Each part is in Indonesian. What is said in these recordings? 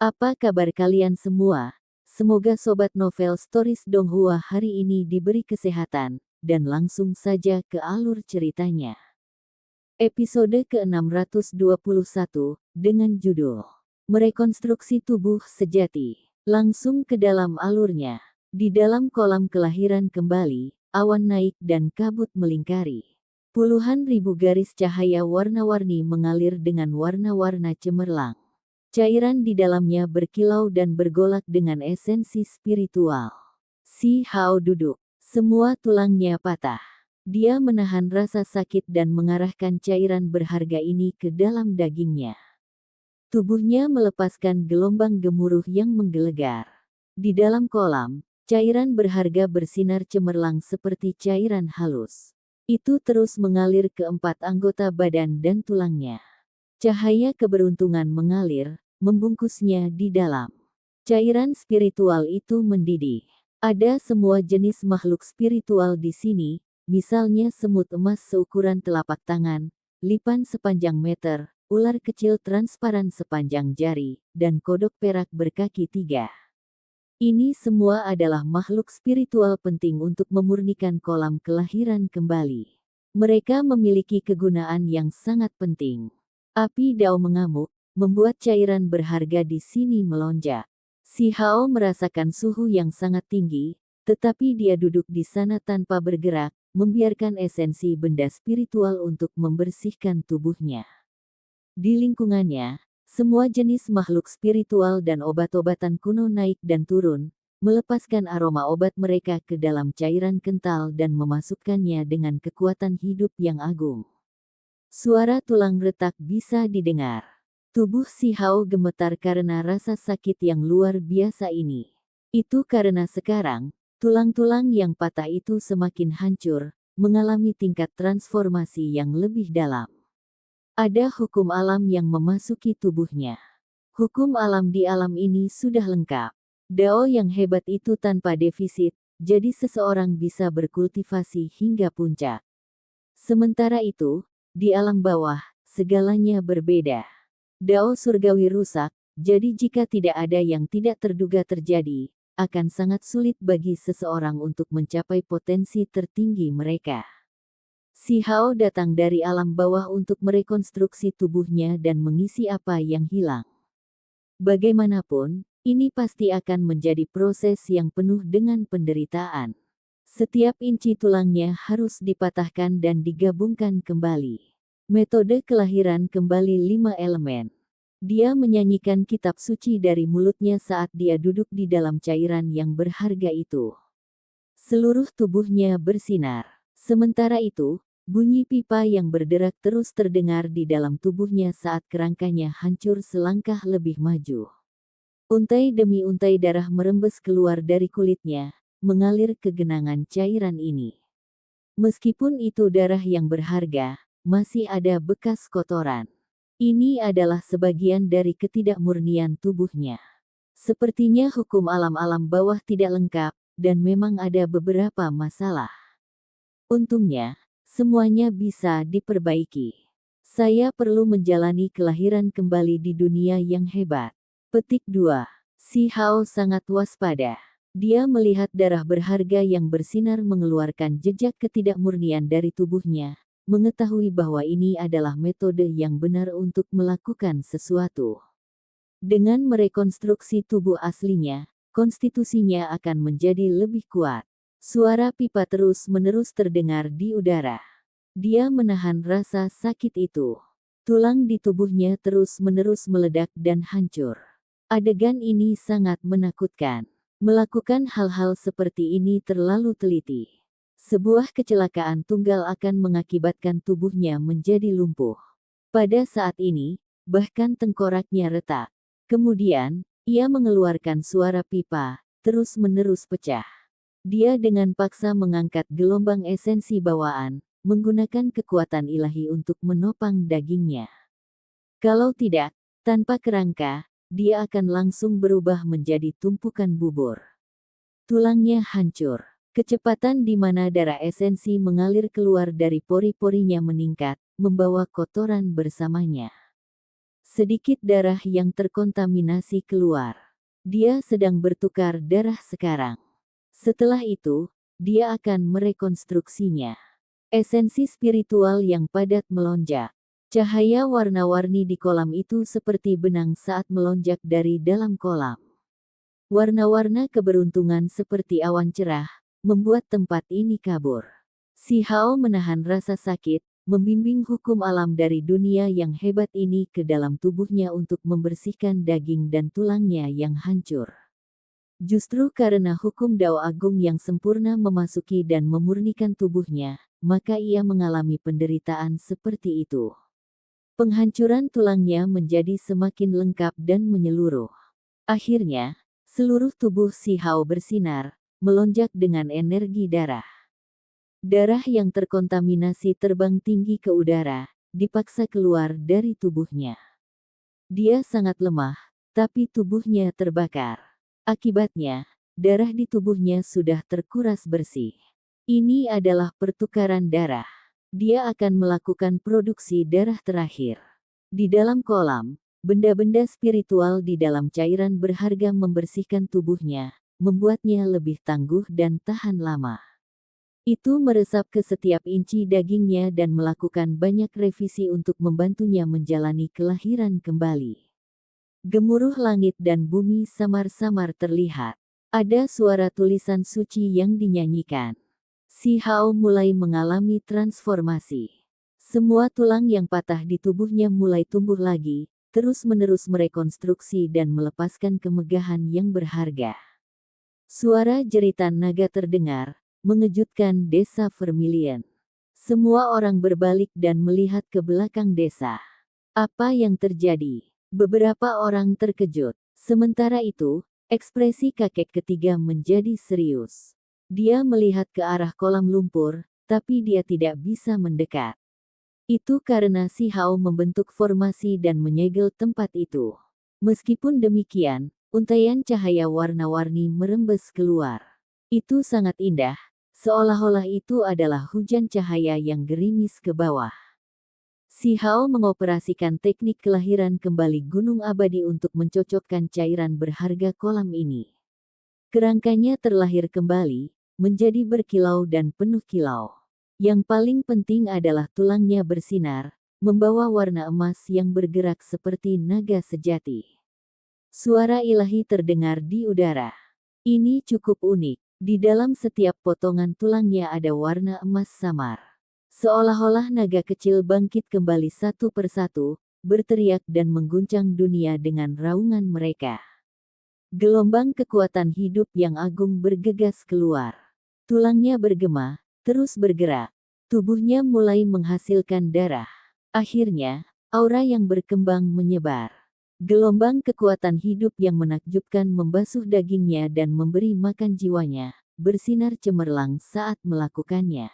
Apa kabar kalian semua? Semoga Sobat Novel Stories Donghua hari ini diberi kesehatan, dan langsung saja ke alur ceritanya. Episode ke-621, dengan judul Merekonstruksi Tubuh Sejati. Langsung ke dalam alurnya. Di dalam kolam kelahiran kembali, awan naik dan kabut melingkari. Puluhan ribu garis cahaya warna-warni mengalir dengan warna-warna cemerlang. Cairan di dalamnya berkilau dan bergolak dengan esensi spiritual. Si Hao duduk. Semua tulangnya patah. Dia menahan rasa sakit dan mengarahkan cairan berharga ini ke dalam dagingnya. Tubuhnya melepaskan gelombang gemuruh yang menggelegar. Di dalam kolam, cairan berharga bersinar cemerlang seperti cairan halus. Itu terus mengalir ke empat anggota badan dan tulangnya. Cahaya keberuntungan mengalir, membungkusnya di dalam. Cairan spiritual itu mendidih. Ada semua jenis makhluk spiritual di sini, misalnya semut emas seukuran telapak tangan, lipan sepanjang meter, ular kecil transparan sepanjang jari, dan kodok perak berkaki 3. Ini semua adalah makhluk spiritual penting untuk memurnikan kolam kelahiran kembali. Mereka memiliki kegunaan yang sangat penting. Api Dao mengamuk, membuat cairan berharga di sini melonjak. Si Hao merasakan suhu yang sangat tinggi, tetapi dia duduk di sana tanpa bergerak, membiarkan esensi benda spiritual untuk membersihkan tubuhnya. Di lingkungannya, semua jenis makhluk spiritual dan obat-obatan kuno naik dan turun, melepaskan aroma obat mereka ke dalam cairan kental dan memasukkannya dengan kekuatan hidup yang agung. Suara tulang retak bisa didengar. Tubuh si Hao gemetar karena rasa sakit yang luar biasa ini. Itu karena sekarang, tulang-tulang yang patah itu semakin hancur, mengalami tingkat transformasi yang lebih dalam. Ada hukum alam yang memasuki tubuhnya. Hukum alam di alam ini sudah lengkap. Dao yang hebat itu tanpa defisit, jadi seseorang bisa berkultivasi hingga puncak. Sementara itu, di alam bawah, segalanya berbeda. Dao surgawi rusak, jadi jika tidak ada yang tidak terduga terjadi, akan sangat sulit bagi seseorang untuk mencapai potensi tertinggi mereka. Si Hao datang dari alam bawah untuk merekonstruksi tubuhnya dan mengisi apa yang hilang. Bagaimanapun, ini pasti akan menjadi proses yang penuh dengan penderitaan. Setiap inci tulangnya harus dipatahkan dan digabungkan kembali. Metode kelahiran kembali 5 elemen. Dia menyanyikan kitab suci dari mulutnya saat dia duduk di dalam cairan yang berharga itu. Seluruh tubuhnya bersinar. Sementara itu, bunyi pipa yang berderak terus terdengar di dalam tubuhnya saat kerangkanya hancur selangkah lebih maju. Untai demi untai darah merembes keluar dari kulitnya, mengalir ke genangan cairan ini. Meskipun itu darah yang berharga, masih ada bekas kotoran. Ini adalah sebagian dari ketidakmurnian tubuhnya. Sepertinya hukum alam-alam bawah tidak lengkap, dan memang ada beberapa masalah. Untungnya, semuanya bisa diperbaiki. Saya perlu menjalani kelahiran kembali di dunia yang hebat. Petik 2. Si Hao sangat waspada. Dia melihat darah berharga yang bersinar mengeluarkan jejak ketidakmurnian dari tubuhnya, mengetahui bahwa ini adalah metode yang benar untuk melakukan sesuatu. Dengan merekonstruksi tubuh aslinya, konstitusinya akan menjadi lebih kuat. Suara pipa terus-menerus terdengar di udara. Dia menahan rasa sakit itu. Tulang di tubuhnya terus-menerus meledak dan hancur. Adegan ini sangat menakutkan. Melakukan hal-hal seperti ini terlalu teliti. Sebuah kecelakaan tunggal akan mengakibatkan tubuhnya menjadi lumpuh. Pada saat ini, bahkan tengkoraknya retak. Kemudian, ia mengeluarkan suara pipa, terus-menerus pecah. Dia dengan paksa mengangkat gelombang esensi bawaan, menggunakan kekuatan ilahi untuk menopang dagingnya. Kalau tidak, tanpa kerangka, dia akan langsung berubah menjadi tumpukan bubur. Tulangnya hancur. Kecepatan di mana darah esensi mengalir keluar dari pori-porinya meningkat, membawa kotoran bersamanya. Sedikit darah yang terkontaminasi keluar. Dia sedang bertukar darah sekarang. Setelah itu, dia akan merekonstruksinya. Esensi spiritual yang padat melonjak. Cahaya warna-warni di kolam itu seperti benang saat melonjak dari dalam kolam. Warna-warna keberuntungan seperti awan cerah, membuat tempat ini kabur. Si Hao menahan rasa sakit, membimbing hukum alam dari dunia yang hebat ini ke dalam tubuhnya untuk membersihkan daging dan tulangnya yang hancur. Justru karena hukum Dao Agung yang sempurna memasuki dan memurnikan tubuhnya, maka ia mengalami penderitaan seperti itu. Penghancuran tulangnya menjadi semakin lengkap dan menyeluruh. Akhirnya, seluruh tubuh si Hao bersinar, melonjak dengan energi darah. Darah yang terkontaminasi terbang tinggi ke udara, dipaksa keluar dari tubuhnya. Dia sangat lemah, tapi tubuhnya terbakar. Akibatnya, darah di tubuhnya sudah terkuras bersih. Ini adalah pertukaran darah. Dia akan melakukan produksi darah terakhir. Di dalam kolam, benda-benda spiritual di dalam cairan berharga membersihkan tubuhnya, membuatnya lebih tangguh dan tahan lama. Itu meresap ke setiap inci dagingnya dan melakukan banyak revisi untuk membantunya menjalani kelahiran kembali. Gemuruh langit dan bumi samar-samar terlihat. Ada suara tulisan suci yang dinyanyikan. Si Hao mulai mengalami transformasi. Semua tulang yang patah di tubuhnya mulai tumbuh lagi, terus-menerus merekonstruksi dan melepaskan kemegahan yang berharga. Suara jeritan naga terdengar, mengejutkan desa Vermilion. Semua orang berbalik dan melihat ke belakang desa. Apa yang terjadi? Beberapa orang terkejut. Sementara itu, ekspresi kakek ketiga menjadi serius. Dia melihat ke arah kolam lumpur, tapi dia tidak bisa mendekat. Itu karena si Hao membentuk formasi dan menyegel tempat itu. Meskipun demikian, untaian cahaya warna-warni merembes keluar. Itu sangat indah, seolah-olah itu adalah hujan cahaya yang gerimis ke bawah. Si Hao mengoperasikan teknik kelahiran kembali gunung abadi untuk mencocokkan cairan berharga kolam ini. Kerangkanya terlahir kembali, menjadi berkilau dan penuh kilau. Yang paling penting adalah tulangnya bersinar, membawa warna emas yang bergerak seperti naga sejati. Suara ilahi terdengar di udara. Ini cukup unik. Di dalam setiap potongan tulangnya ada warna emas samar. Seolah-olah naga kecil bangkit kembali satu persatu, berteriak dan mengguncang dunia dengan raungan mereka. Gelombang kekuatan hidup yang agung bergegas keluar. Tulangnya bergema, terus bergerak. Tubuhnya mulai menghasilkan darah. Akhirnya, aura yang berkembang menyebar. Gelombang kekuatan hidup yang menakjubkan membasuh dagingnya dan memberi makan jiwanya, bersinar cemerlang saat melakukannya.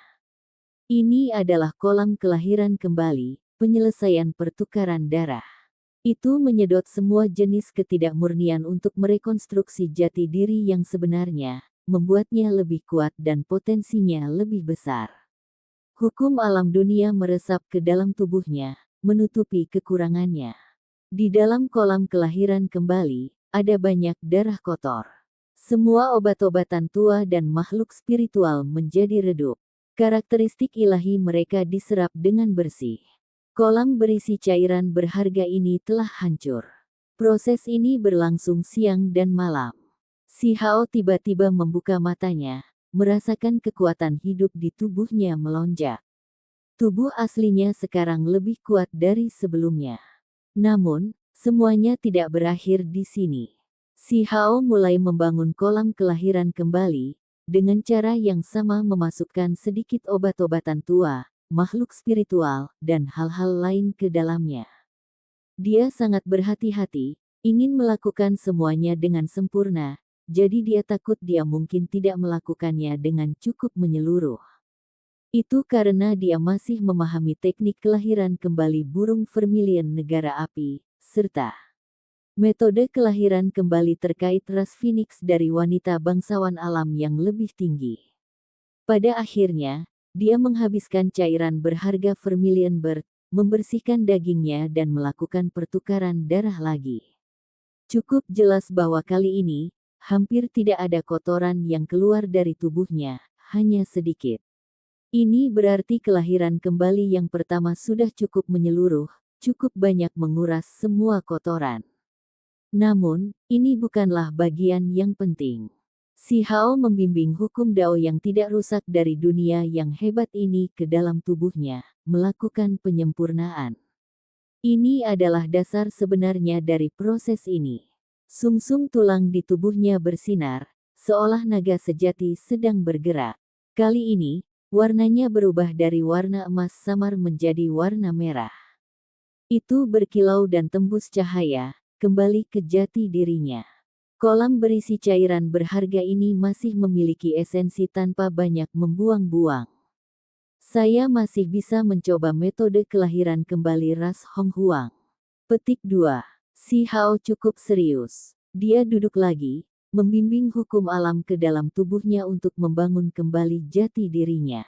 Ini adalah kolam kelahiran kembali, penyelesaian pertukaran darah. Itu menyedot semua jenis ketidakmurnian untuk merekonstruksi jati diri yang sebenarnya, membuatnya lebih kuat dan potensinya lebih besar. Hukum alam dunia meresap ke dalam tubuhnya, menutupi kekurangannya. Di dalam kolam kelahiran kembali, ada banyak darah kotor. Semua obat-obatan tua dan makhluk spiritual menjadi redup. Karakteristik ilahi mereka diserap dengan bersih. Kolam berisi cairan berharga ini telah hancur. Proses ini berlangsung siang dan malam. Si Hao tiba-tiba membuka matanya, merasakan kekuatan hidup di tubuhnya melonjak. Tubuh aslinya sekarang lebih kuat dari sebelumnya. Namun, semuanya tidak berakhir di sini. Si Hao mulai membangun kolam kelahiran kembali, dengan cara yang sama memasukkan sedikit obat-obatan tua, makhluk spiritual, dan hal-hal lain ke dalamnya. Dia sangat berhati-hati, ingin melakukan semuanya dengan sempurna, jadi dia takut dia mungkin tidak melakukannya dengan cukup menyeluruh. Itu karena dia masih memahami teknik kelahiran kembali burung Vermilion negara api, serta metode kelahiran kembali terkait ras Phoenix dari wanita bangsawan alam yang lebih tinggi. Pada akhirnya, dia menghabiskan cairan berharga Vermilion Bird, membersihkan dagingnya dan melakukan pertukaran darah lagi. Cukup jelas bahwa kali ini, hampir tidak ada kotoran yang keluar dari tubuhnya, hanya sedikit. Ini berarti kelahiran kembali yang pertama sudah cukup menyeluruh, cukup banyak menguras semua kotoran. Namun, ini bukanlah bagian yang penting. Si Hao membimbing hukum Dao yang tidak rusak dari dunia yang hebat ini ke dalam tubuhnya, melakukan penyempurnaan. Ini adalah dasar sebenarnya dari proses ini. Sumsum tulang di tubuhnya bersinar, seolah naga sejati sedang bergerak. Kali ini, warnanya berubah dari warna emas samar menjadi warna merah. Itu berkilau dan tembus cahaya, kembali ke jati dirinya. Kolam berisi cairan berharga ini masih memiliki esensi tanpa banyak membuang-buang. Saya masih bisa mencoba metode kelahiran kembali ras Hong Huang. Petik 2. Si Hao cukup serius. Dia duduk lagi, membimbing hukum alam ke dalam tubuhnya untuk membangun kembali jati dirinya.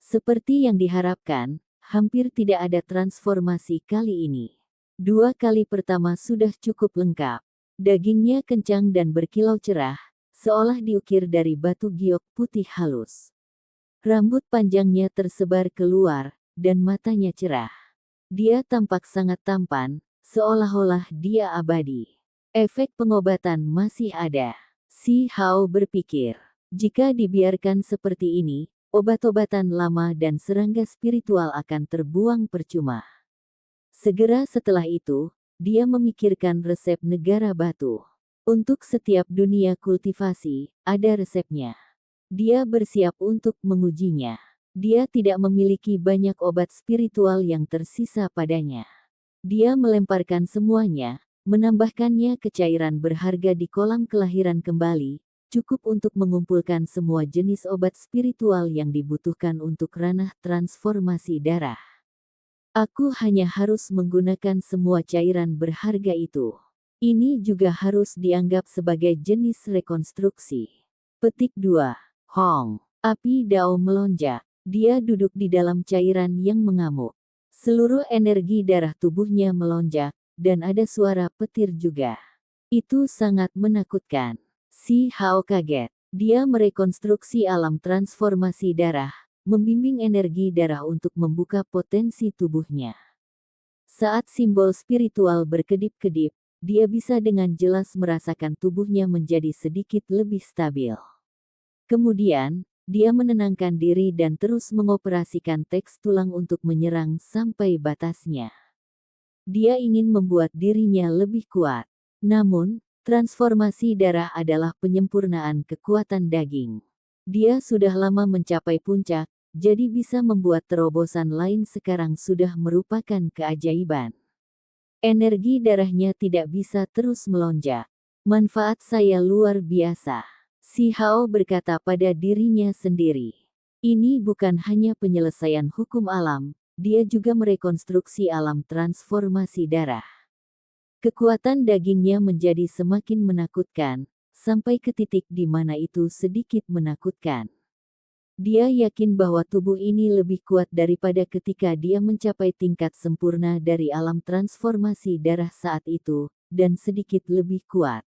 Seperti yang diharapkan, hampir tidak ada transformasi kali ini. 2 kali pertama sudah cukup lengkap. Dagingnya kencang dan berkilau cerah, seolah diukir dari batu giok putih halus. Rambut panjangnya tersebar keluar, dan matanya cerah. Dia tampak sangat tampan, seolah-olah dia abadi. Efek pengobatan masih ada. Si Hao berpikir, jika dibiarkan seperti ini, obat-obatan lama dan serangga spiritual akan terbuang percuma. Segera setelah itu, dia memikirkan resep negara batu. Untuk setiap dunia kultivasi, ada resepnya. Dia bersiap untuk mengujinya. Dia tidak memiliki banyak obat spiritual yang tersisa padanya. Dia melemparkan semuanya, menambahkannya ke cairan berharga di kolam kelahiran kembali, cukup untuk mengumpulkan semua jenis obat spiritual yang dibutuhkan untuk ranah transformasi darah. Aku hanya harus menggunakan semua cairan berharga itu. Ini juga harus dianggap sebagai jenis rekonstruksi. Petik 2. Hong. Api Dao melonjak. Dia duduk di dalam cairan yang mengamuk. Seluruh energi darah tubuhnya melonjak, dan ada suara petir juga. Itu sangat menakutkan. Si Hao kaget. Dia merekonstruksi alam transformasi darah, membimbing energi darah untuk membuka potensi tubuhnya. Saat simbol spiritual berkedip-kedip, dia bisa dengan jelas merasakan tubuhnya menjadi sedikit lebih stabil. Kemudian, dia menenangkan diri dan terus mengoperasikan teks tulang untuk menyerang sampai batasnya. Dia ingin membuat dirinya lebih kuat. Namun, transformasi darah adalah penyempurnaan kekuatan daging. Dia sudah lama mencapai puncak, jadi bisa membuat terobosan lain sekarang sudah merupakan keajaiban. Energi darahnya tidak bisa terus melonjak. Manfaat saya luar biasa. Si Hao berkata pada dirinya sendiri. Ini bukan hanya penyelesaian hukum alam, dia juga merekonstruksi alam transformasi darah. Kekuatan dagingnya menjadi semakin menakutkan, sampai ke titik di mana itu sedikit menakutkan. Dia yakin bahwa tubuh ini lebih kuat daripada ketika dia mencapai tingkat sempurna dari alam transformasi darah saat itu, dan sedikit lebih kuat.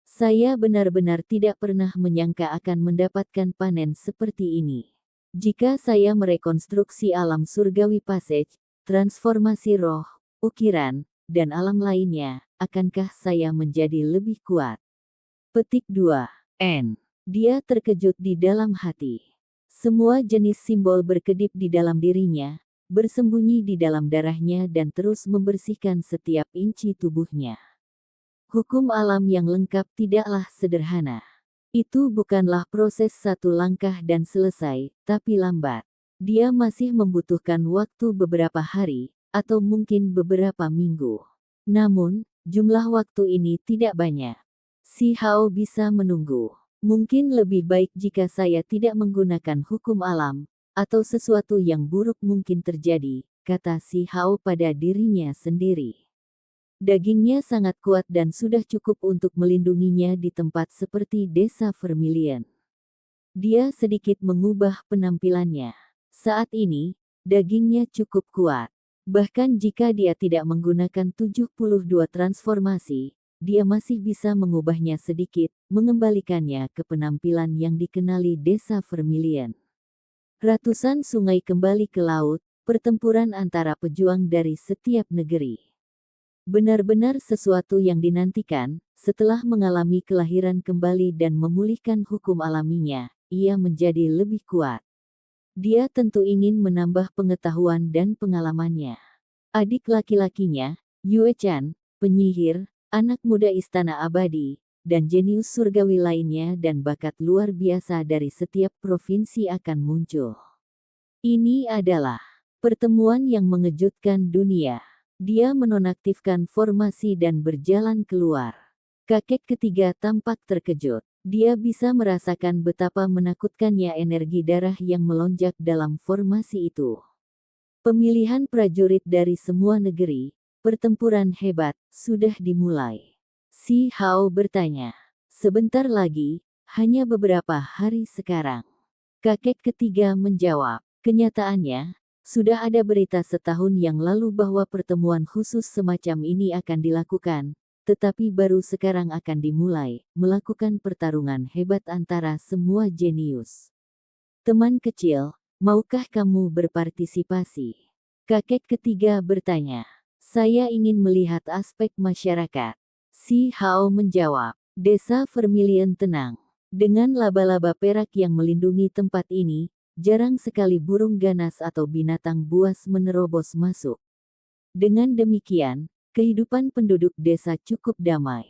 Saya benar-benar tidak pernah menyangka akan mendapatkan panen seperti ini. Jika saya merekonstruksi alam surgawi passage, transformasi roh, ukiran, dan alam lainnya, akankah saya menjadi lebih kuat? Petik 2. N. Dia terkejut di dalam hati. Semua jenis simbol berkedip di dalam dirinya, bersembunyi di dalam darahnya dan terus membersihkan setiap inci tubuhnya. Hukum alam yang lengkap tidaklah sederhana. Itu bukanlah proses satu langkah dan selesai, tapi lambat. Dia masih membutuhkan waktu beberapa hari, atau mungkin beberapa minggu. Namun, jumlah waktu ini tidak banyak. Si Hao bisa menunggu. Mungkin lebih baik jika saya tidak menggunakan hukum alam, atau sesuatu yang buruk mungkin terjadi, kata si Hao pada dirinya sendiri. Dagingnya sangat kuat dan sudah cukup untuk melindunginya di tempat seperti desa Vermilion. Dia sedikit mengubah penampilannya. Saat ini, dagingnya cukup kuat. Bahkan jika dia tidak menggunakan 72 transformasi, dia masih bisa mengubahnya sedikit, mengembalikannya ke penampilan yang dikenali Desa Vermilion. Ratusan sungai kembali ke laut, pertempuran antara pejuang dari setiap negeri. Benar-benar sesuatu yang dinantikan, setelah mengalami kelahiran kembali dan memulihkan hukum alaminya, ia menjadi lebih kuat. Dia tentu ingin menambah pengetahuan dan pengalamannya. Adik laki-lakinya, Yue Chan, penyihir, anak muda istana abadi, dan jenius surgawi lainnya dan bakat luar biasa dari setiap provinsi akan muncul. Ini adalah pertemuan yang mengejutkan dunia. Dia menonaktifkan formasi dan berjalan keluar. Kakek ketiga tampak terkejut. Dia bisa merasakan betapa menakutkannya energi darah yang melonjak dalam formasi itu. Pemilihan prajurit dari semua negeri, pertempuran hebat, sudah dimulai. Si Hao bertanya. Sebentar lagi, hanya beberapa hari sekarang. Kakek ketiga menjawab. Kenyataannya, sudah ada berita setahun yang lalu bahwa pertemuan khusus semacam ini akan dilakukan, tetapi baru sekarang akan dimulai, melakukan pertarungan hebat antara semua jenius. Teman kecil, maukah kamu berpartisipasi? Kakek ketiga bertanya. Saya ingin melihat aspek masyarakat. Si Hao menjawab. Desa Vermilion tenang. Dengan laba-laba perak yang melindungi tempat ini, jarang sekali burung ganas atau binatang buas menerobos masuk. Dengan demikian, kehidupan penduduk desa cukup damai.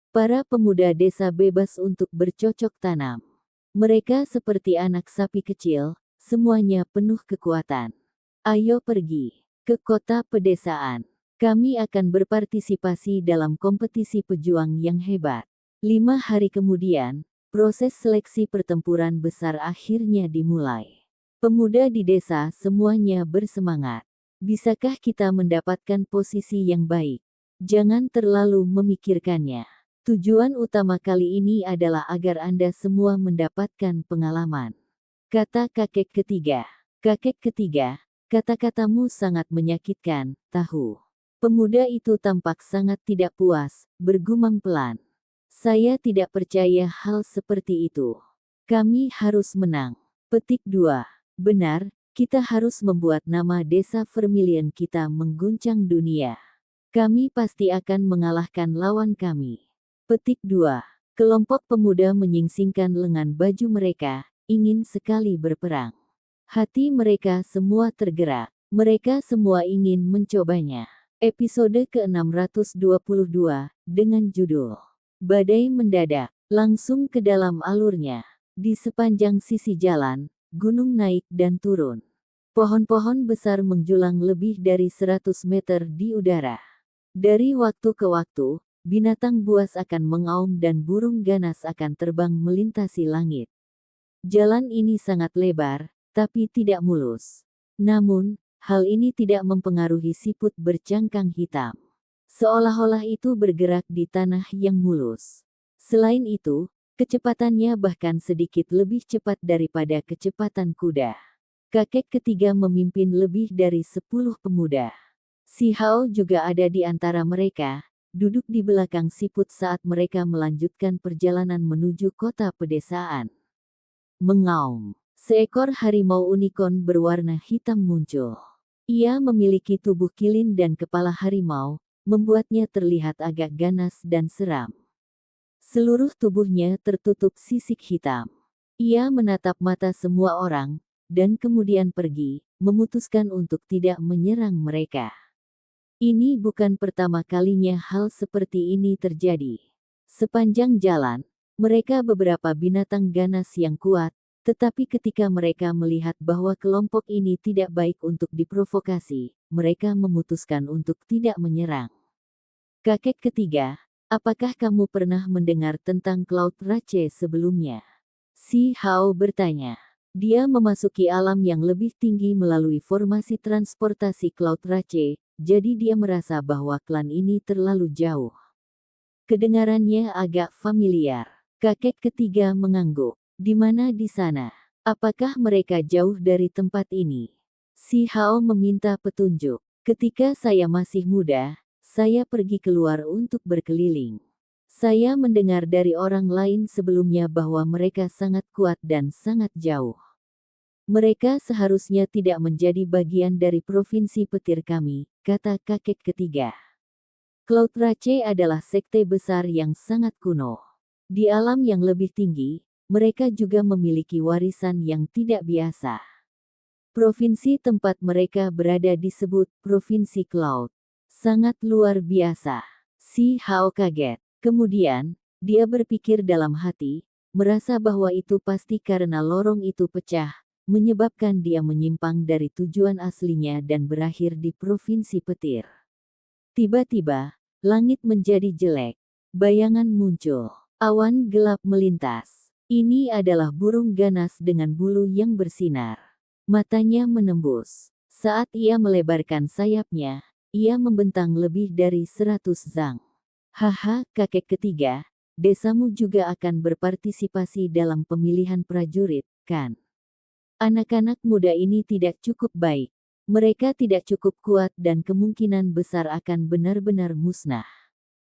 Para pemuda desa bebas untuk bercocok tanam. Mereka seperti anak sapi kecil, semuanya penuh kekuatan. Ayo pergi ke kota pedesaan. Kami akan berpartisipasi dalam kompetisi pejuang yang hebat. 5 hari kemudian, proses seleksi pertempuran besar akhirnya dimulai. Pemuda di desa semuanya bersemangat. Bisakah kita mendapatkan posisi yang baik? Jangan terlalu memikirkannya. Tujuan utama kali ini adalah agar Anda semua mendapatkan pengalaman. Kata kakek ketiga. Kakek ketiga, kata-katamu sangat menyakitkan, tahu. Pemuda itu tampak sangat tidak puas, bergumam pelan. Saya tidak percaya hal seperti itu. Kami harus menang. Petik 2. Benar, kita harus membuat nama Desa Vermilion kita mengguncang dunia. Kami pasti akan mengalahkan lawan kami. Petik 2. Kelompok pemuda menyingsingkan lengan baju mereka, ingin sekali berperang. Hati mereka semua tergerak. Mereka semua ingin mencobanya. Episode ke-622, dengan judul Badai Mendadak, langsung ke dalam alurnya. Di sepanjang sisi jalan, gunung naik dan turun. Pohon-pohon besar menjulang lebih dari 100 meter di udara. Dari waktu ke waktu, binatang buas akan mengaum dan burung ganas akan terbang melintasi langit. Jalan ini sangat lebar, tapi tidak mulus. Namun, hal ini tidak mempengaruhi siput bercangkang hitam. Seolah-olah itu bergerak di tanah yang mulus. Selain itu, kecepatannya bahkan sedikit lebih cepat daripada kecepatan kuda. Kakek ketiga memimpin lebih dari 10 pemuda. Si Hao juga ada di antara mereka, duduk di belakang siput saat mereka melanjutkan perjalanan menuju kota pedesaan. Mengaum. Seekor harimau unicorn berwarna hitam muncul. Ia memiliki tubuh kilin dan kepala harimau, membuatnya terlihat agak ganas dan seram. Seluruh tubuhnya tertutup sisik hitam. Ia menatap mata semua orang, dan kemudian pergi, memutuskan untuk tidak menyerang mereka. Ini bukan pertama kalinya hal seperti ini terjadi. Sepanjang jalan, mereka beberapa binatang ganas yang kuat, tetapi ketika mereka melihat bahwa kelompok ini tidak baik untuk diprovokasi, mereka memutuskan untuk tidak menyerang. Kakek ketiga, apakah kamu pernah mendengar tentang Cloud Rache sebelumnya? Si Hao bertanya. Dia memasuki alam yang lebih tinggi melalui formasi transportasi Cloud Rache, jadi dia merasa bahwa klan ini terlalu jauh. Kedengarannya agak familiar. Kakek ketiga mengangguk. Di mana di sana? Apakah mereka jauh dari tempat ini? Si Hao meminta petunjuk. Ketika saya masih muda, saya pergi keluar untuk berkeliling. Saya mendengar dari orang lain sebelumnya bahwa mereka sangat kuat dan sangat jauh. Mereka seharusnya tidak menjadi bagian dari provinsi petir kami, kata kakek ketiga. Clautrace adalah sekte besar yang sangat kuno. Di alam yang lebih tinggi, mereka juga memiliki warisan yang tidak biasa. Provinsi tempat mereka berada disebut Provinsi Cloud. Sangat luar biasa. Si Hao kaget. Kemudian, dia berpikir dalam hati, merasa bahwa itu pasti karena lorong itu pecah, menyebabkan dia menyimpang dari tujuan aslinya dan berakhir di Provinsi Petir. Tiba-tiba, langit menjadi jelek. Bayangan muncul. Awan gelap melintas. Ini adalah burung ganas dengan bulu yang bersinar. Matanya menembus. Saat ia melebarkan sayapnya, ia membentang lebih dari 100 zang. Haha, kakek ketiga, desamu juga akan berpartisipasi dalam pemilihan prajurit, kan? Anak-anak muda ini tidak cukup baik. Mereka tidak cukup kuat dan kemungkinan besar akan benar-benar musnah.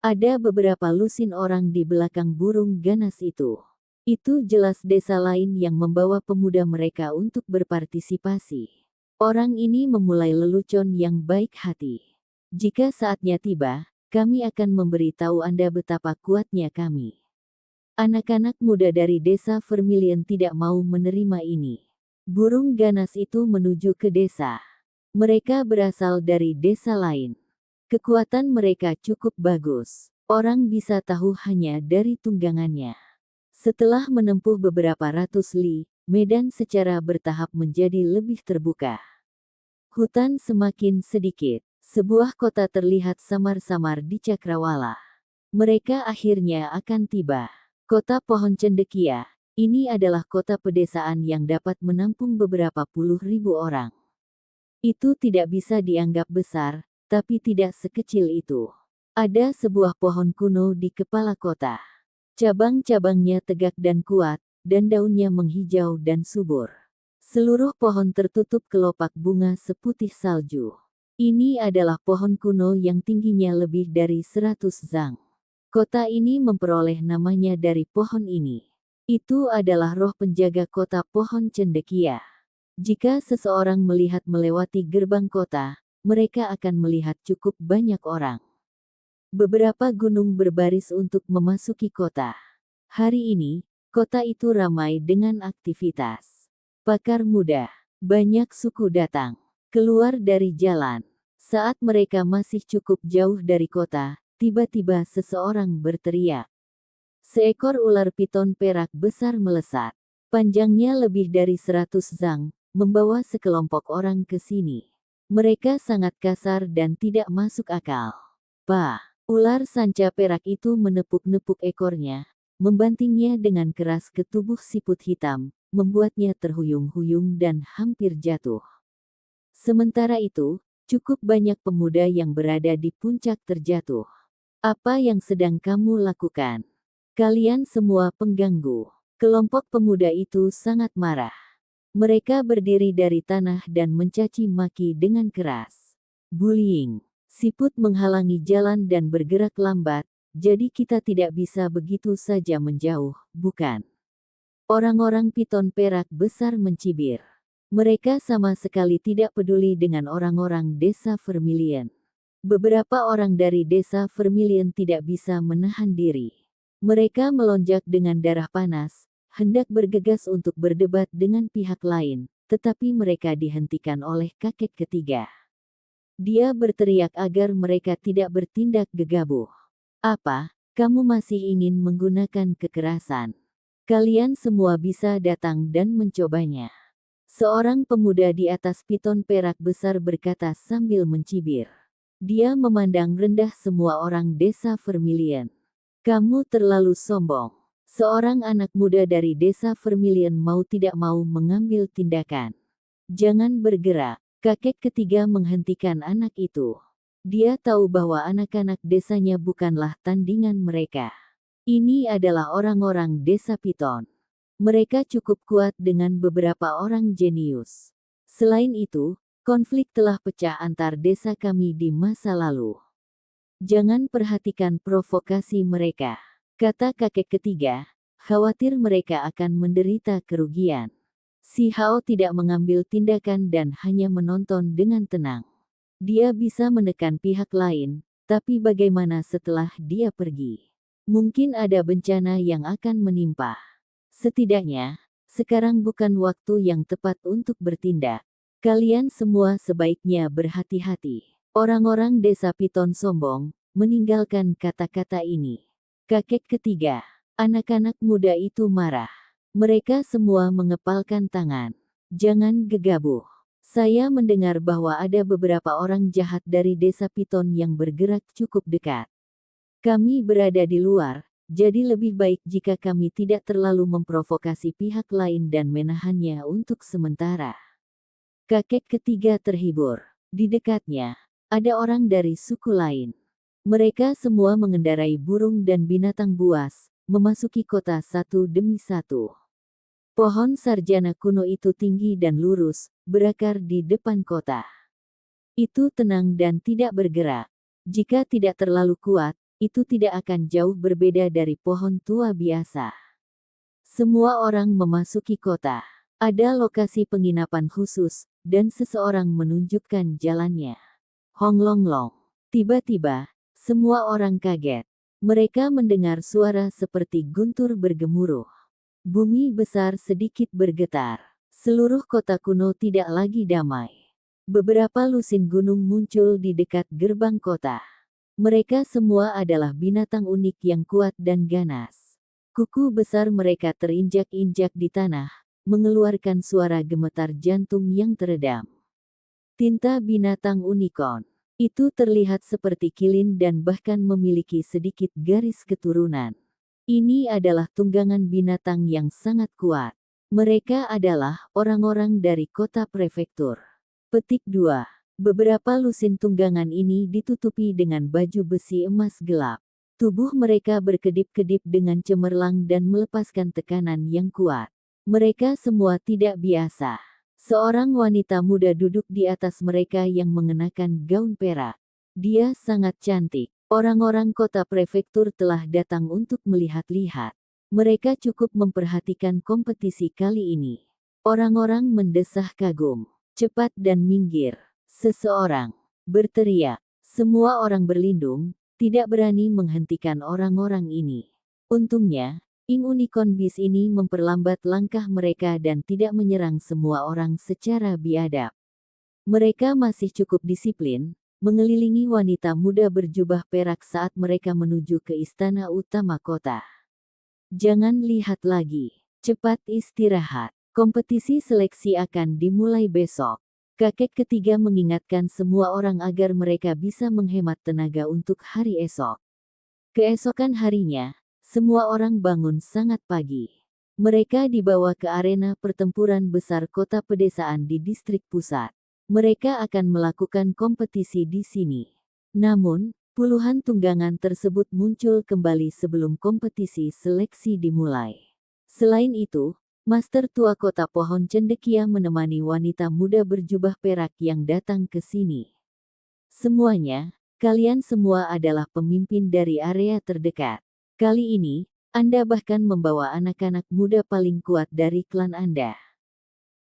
Ada beberapa lusin orang di belakang burung ganas itu. Itu jelas desa lain yang membawa pemuda mereka untuk berpartisipasi. Orang ini memulai lelucon yang baik hati. Jika saatnya tiba, kami akan memberi tahu Anda betapa kuatnya kami. Anak-anak muda dari desa Vermilion tidak mau menerima ini. Burung ganas itu menuju ke desa. Mereka berasal dari desa lain. Kekuatan mereka cukup bagus. Orang bisa tahu hanya dari tunggangannya. Setelah menempuh beberapa ratus li, medan secara bertahap menjadi lebih terbuka. Hutan semakin sedikit. Sebuah kota terlihat samar-samar di Cakrawala. Mereka akhirnya akan tiba. Kota Pohon Cendekia. Ini adalah kota pedesaan yang dapat menampung beberapa puluh ribu orang. Itu tidak bisa dianggap besar, tapi tidak sekecil itu. Ada sebuah pohon kuno di kepala kota. Cabang-cabangnya tegak dan kuat, dan daunnya menghijau dan subur. Seluruh pohon tertutup kelopak bunga seputih salju. Ini adalah pohon kuno yang tingginya lebih dari 100 zang. Kota ini memperoleh namanya dari pohon ini. Itu adalah roh penjaga kota Pohon Cendekia. Jika seseorang melihat melewati gerbang kota, mereka akan melihat cukup banyak orang. Beberapa gunung berbaris untuk memasuki kota. Hari ini, kota itu ramai dengan aktivitas. Pakar muda, banyak suku datang, keluar dari jalan. Saat mereka masih cukup jauh dari kota, tiba-tiba seseorang berteriak. Seekor ular piton perak besar melesat. Panjangnya lebih dari 100 zang, membawa sekelompok orang ke sini. Mereka sangat kasar dan tidak masuk akal. Bah! Ular sanca perak itu menepuk-nepuk ekornya, membantingnya dengan keras ke tubuh siput hitam, membuatnya terhuyung-huyung dan hampir jatuh. Sementara itu, cukup banyak pemuda yang berada di puncak terjatuh. Apa yang sedang kamu lakukan? Kalian semua pengganggu. Kelompok pemuda itu sangat marah. Mereka berdiri dari tanah dan mencaci maki dengan keras. Bullying. Siput menghalangi jalan dan bergerak lambat, jadi kita tidak bisa begitu saja menjauh, bukan? Orang-orang piton perak besar mencibir. Mereka sama sekali tidak peduli dengan orang-orang desa Vermilion. Beberapa orang dari desa Vermilion tidak bisa menahan diri. Mereka melonjak dengan darah panas, hendak bergegas untuk berdebat dengan pihak lain, tetapi mereka dihentikan oleh kakek ketiga. Dia berteriak agar mereka tidak bertindak gegabah. Apa, kamu masih ingin menggunakan kekerasan? Kalian semua bisa datang dan mencobanya. Seorang pemuda di atas piton perak besar berkata sambil mencibir. Dia memandang rendah semua orang desa Vermilion. Kamu terlalu sombong. Seorang anak muda dari desa Vermilion mau tidak mau mengambil tindakan. Jangan bergerak. Kakek ketiga menghentikan anak itu. Dia tahu bahwa anak-anak desanya bukanlah tandingan mereka. Ini adalah orang-orang desa Piton. Mereka cukup kuat dengan beberapa orang jenius. Selain itu, Konflik telah pecah antar desa kami di masa lalu. Jangan perhatikan provokasi mereka, kata kakek ketiga, khawatir mereka akan menderita kerugian. Si Hao tidak mengambil tindakan dan hanya menonton dengan tenang. Dia bisa menekan pihak lain, tapi bagaimana setelah dia pergi? Mungkin ada bencana yang akan menimpa. Setidaknya, sekarang bukan waktu yang tepat untuk bertindak. Kalian semua sebaiknya berhati-hati. Orang-orang desa Piton sombong, meninggalkan kata-kata ini. Kakek ketiga, anak-anak muda itu marah. Mereka semua mengepalkan tangan. Jangan gegabah. Saya mendengar bahwa ada beberapa orang jahat dari desa Piton yang bergerak cukup dekat. Kami berada di luar, jadi lebih baik jika kami tidak terlalu memprovokasi pihak lain dan menahannya untuk sementara. Kakek ketiga terhibur. Di dekatnya, ada orang dari suku lain. Mereka semua mengendarai burung dan binatang buas, memasuki kota satu demi satu. Pohon sarjana kuno itu tinggi dan lurus, berakar di depan kota. Itu tenang dan tidak bergerak. Jika tidak terlalu kuat, itu tidak akan jauh berbeda dari pohon tua biasa. Semua orang memasuki kota. Ada lokasi penginapan khusus, dan seseorang menunjukkan jalannya. Hong Long Long. Tiba-tiba, semua orang kaget. Mereka mendengar suara seperti guntur bergemuruh. Bumi besar sedikit bergetar. Seluruh kota kuno tidak lagi damai. Beberapa lusin gunung muncul di dekat gerbang kota. Mereka semua adalah binatang unik yang kuat dan ganas. Kuku besar mereka terinjak-injak di tanah, mengeluarkan suara gemetar jantung yang teredam. Tinta binatang unicorn. Itu terlihat seperti kilin dan bahkan memiliki sedikit garis keturunan. Ini adalah tunggangan binatang yang sangat kuat. Mereka adalah orang-orang dari kota prefektur. Petik 2. Beberapa lusin tunggangan ini ditutupi dengan baju besi emas gelap. Tubuh mereka berkedip-kedip dengan cemerlang dan melepaskan tekanan yang kuat. Mereka semua tidak biasa. Seorang wanita muda duduk di atas mereka yang mengenakan gaun perak. Dia sangat cantik. Orang-orang kota prefektur telah datang untuk melihat-lihat. Mereka cukup memperhatikan kompetisi kali ini. Orang-orang mendesah kagum. Cepat dan minggir. Seseorang berteriak. Semua orang berlindung, tidak berani menghentikan orang-orang ini. Untungnya, Ing Unicorn Beast ini memperlambat langkah mereka dan tidak menyerang semua orang secara biadab. Mereka masih cukup disiplin, mengelilingi wanita muda berjubah perak saat mereka menuju ke istana utama kota. Jangan lihat lagi. Cepat istirahat. Kompetisi seleksi akan dimulai besok. Kakek ketiga mengingatkan semua orang agar mereka bisa menghemat tenaga untuk hari esok. Keesokan harinya, semua orang bangun sangat pagi. Mereka dibawa ke arena pertempuran besar kota pedesaan di distrik pusat. Mereka akan melakukan kompetisi di sini. Namun, puluhan tunggangan tersebut muncul kembali sebelum kompetisi seleksi dimulai. Selain itu, Master tua kota pohon cendekia menemani wanita muda berjubah perak yang datang ke sini. Semuanya, kalian semua adalah pemimpin dari area terdekat. Kali ini, Anda bahkan membawa anak-anak muda paling kuat dari klan Anda.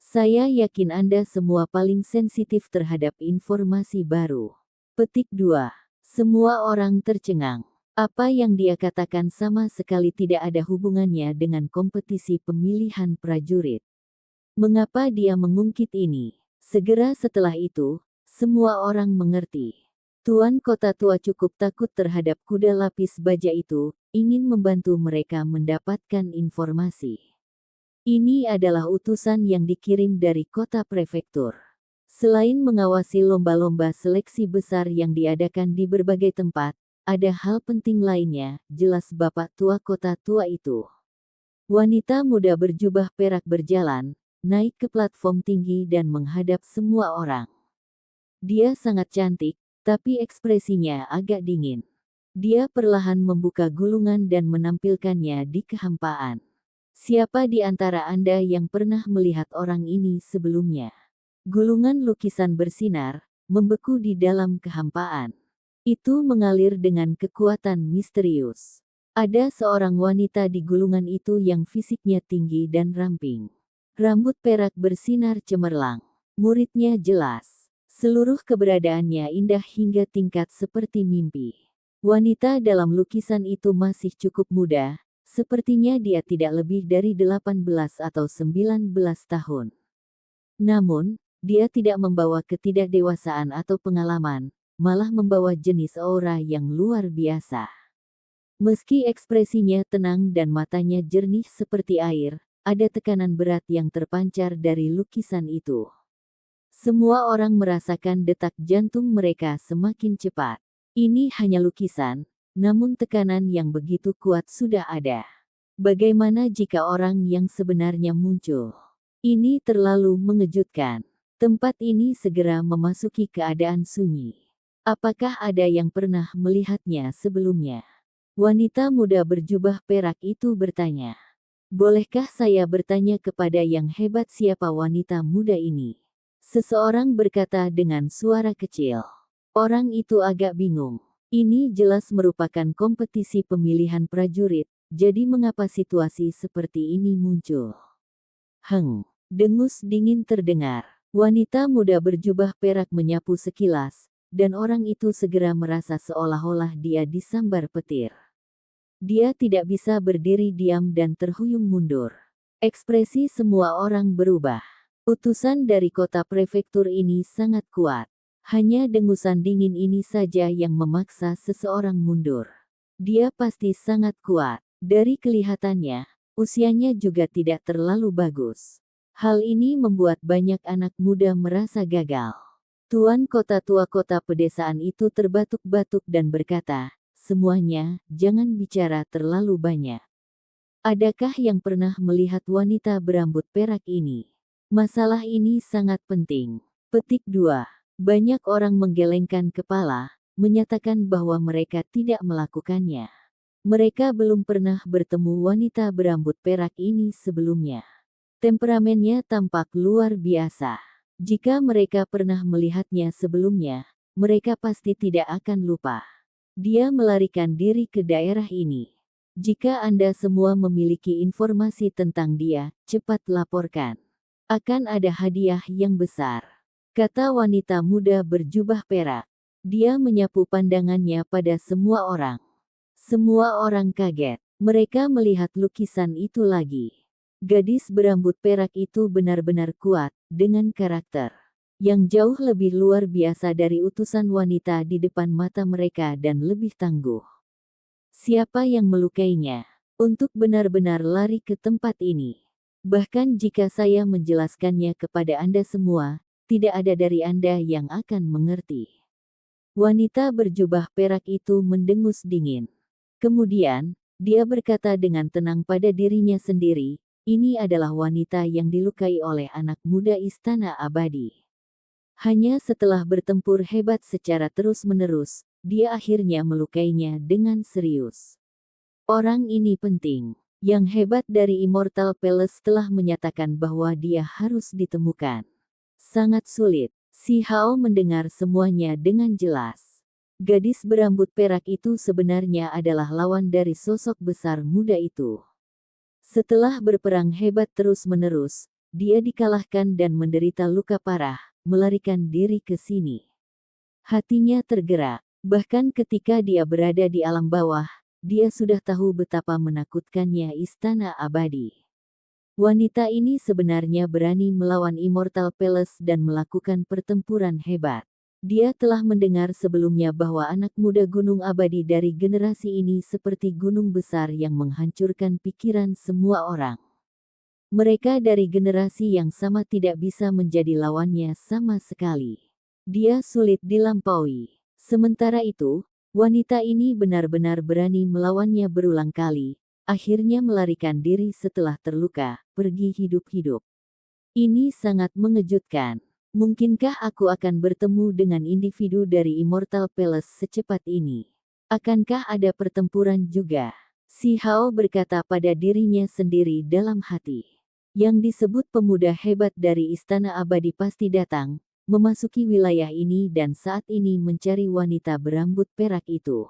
Saya yakin Anda semua paling sensitif terhadap informasi baru. Petik 2. Semua orang tercengang. Apa yang dia katakan sama sekali tidak ada hubungannya dengan kompetisi pemilihan prajurit. Mengapa dia mengungkit ini? Segera setelah itu, semua orang mengerti. Tuan kota tua cukup takut terhadap kuda lapis baja itu, ingin membantu mereka mendapatkan informasi. Ini adalah utusan yang dikirim dari kota prefektur. Selain mengawasi lomba-lomba seleksi besar yang diadakan di berbagai tempat, ada hal penting lainnya, jelas bapak tua kota tua itu. Wanita muda berjubah perak berjalan, naik ke platform tinggi dan menghadap semua orang. Dia sangat cantik, tapi ekspresinya agak dingin. Dia perlahan membuka gulungan dan menampilkannya di kehampaan. Siapa di antara Anda yang pernah melihat orang ini sebelumnya? Gulungan lukisan bersinar, membeku di dalam kehampaan. Itu mengalir dengan kekuatan misterius. Ada seorang wanita di gulungan itu yang fisiknya tinggi dan ramping. Rambut perak bersinar cemerlang. Muridnya jelas. Seluruh keberadaannya indah hingga tingkat seperti mimpi. Wanita dalam lukisan itu masih cukup muda, sepertinya dia tidak lebih dari 18 atau 19 tahun. Namun, dia tidak membawa ketidakdewasaan atau pengalaman, malah membawa jenis aura yang luar biasa. Meski ekspresinya tenang dan matanya jernih seperti air, ada tekanan berat yang terpancar dari lukisan itu. Semua orang merasakan detak jantung mereka semakin cepat. Ini hanya lukisan, namun tekanan yang begitu kuat sudah ada. Bagaimana jika orang yang sebenarnya muncul? Ini terlalu mengejutkan. Tempat ini segera memasuki keadaan sunyi. Apakah ada yang pernah melihatnya sebelumnya? Wanita muda berjubah perak itu bertanya. Bolehkah saya bertanya kepada yang hebat siapa wanita muda ini? Seseorang berkata dengan suara kecil. Orang itu agak bingung. Ini jelas merupakan kompetisi pemilihan prajurit, jadi mengapa situasi seperti ini muncul? Dengus dingin terdengar. Wanita muda berjubah perak menyapu sekilas, dan orang itu segera merasa seolah-olah dia disambar petir. Dia tidak bisa berdiri diam dan terhuyung mundur. Ekspresi semua orang berubah. Utusan dari kota prefektur ini sangat kuat. Hanya dengusan dingin ini saja yang memaksa seseorang mundur. Dia pasti sangat kuat. Dari kelihatannya, usianya juga tidak terlalu bagus. Hal ini membuat banyak anak muda merasa gagal. Tuan kota tua kota pedesaan itu terbatuk-batuk dan berkata, semuanya, jangan bicara terlalu banyak. Adakah yang pernah melihat wanita berambut perak ini? Masalah ini sangat penting. Petik 2. Banyak orang menggelengkan kepala, menyatakan bahwa mereka tidak melakukannya. Mereka belum pernah bertemu wanita berambut perak ini sebelumnya. Temperamennya tampak luar biasa. Jika mereka pernah melihatnya sebelumnya, mereka pasti tidak akan lupa. Dia melarikan diri ke daerah ini. Jika Anda semua memiliki informasi tentang dia, cepat laporkan. Akan ada hadiah yang besar, kata wanita muda berjubah perak. Dia menyapu pandangannya pada semua orang. Semua orang kaget. Mereka melihat lukisan itu lagi. Gadis berambut perak itu benar-benar kuat, dengan karakter yang jauh lebih luar biasa dari utusan wanita di depan mata mereka dan lebih tangguh. Siapa yang melukainya? Untuk benar-benar lari ke tempat ini. Bahkan jika saya menjelaskannya kepada Anda semua, tidak ada dari Anda yang akan mengerti. Wanita berjubah perak itu mendengus dingin. Kemudian, dia berkata dengan tenang pada dirinya sendiri, ini adalah wanita yang dilukai oleh anak muda Istana Abadi. Hanya setelah bertempur hebat secara terus-menerus, dia akhirnya melukainya dengan serius. Orang ini penting. Yang hebat dari Immortal Palace telah menyatakan bahwa dia harus ditemukan. Sangat sulit. Si Hao mendengar semuanya dengan jelas. Gadis berambut perak itu sebenarnya adalah lawan dari sosok besar muda itu. Setelah berperang hebat terus-menerus, dia dikalahkan dan menderita luka parah, melarikan diri ke sini. Hatinya tergerak, bahkan ketika dia berada di alam bawah, dia sudah tahu betapa menakutkannya Istana Abadi. Wanita ini sebenarnya berani melawan Immortal Palace dan melakukan pertempuran hebat. Dia telah mendengar sebelumnya bahwa anak muda Gunung Abadi dari generasi ini seperti gunung besar yang menghancurkan pikiran semua orang. Mereka dari generasi yang sama tidak bisa menjadi lawannya sama sekali. Dia sulit dilampaui. Sementara itu, wanita ini benar-benar berani melawannya berulang kali, akhirnya melarikan diri setelah terluka, pergi hidup-hidup. Ini sangat mengejutkan. Mungkinkah aku akan bertemu dengan individu dari Immortal Palace secepat ini? Akankah ada pertempuran juga? Si Hao berkata pada dirinya sendiri dalam hati. Yang disebut pemuda hebat dari Istana Abadi pasti datang, memasuki wilayah ini dan saat ini mencari wanita berambut perak itu.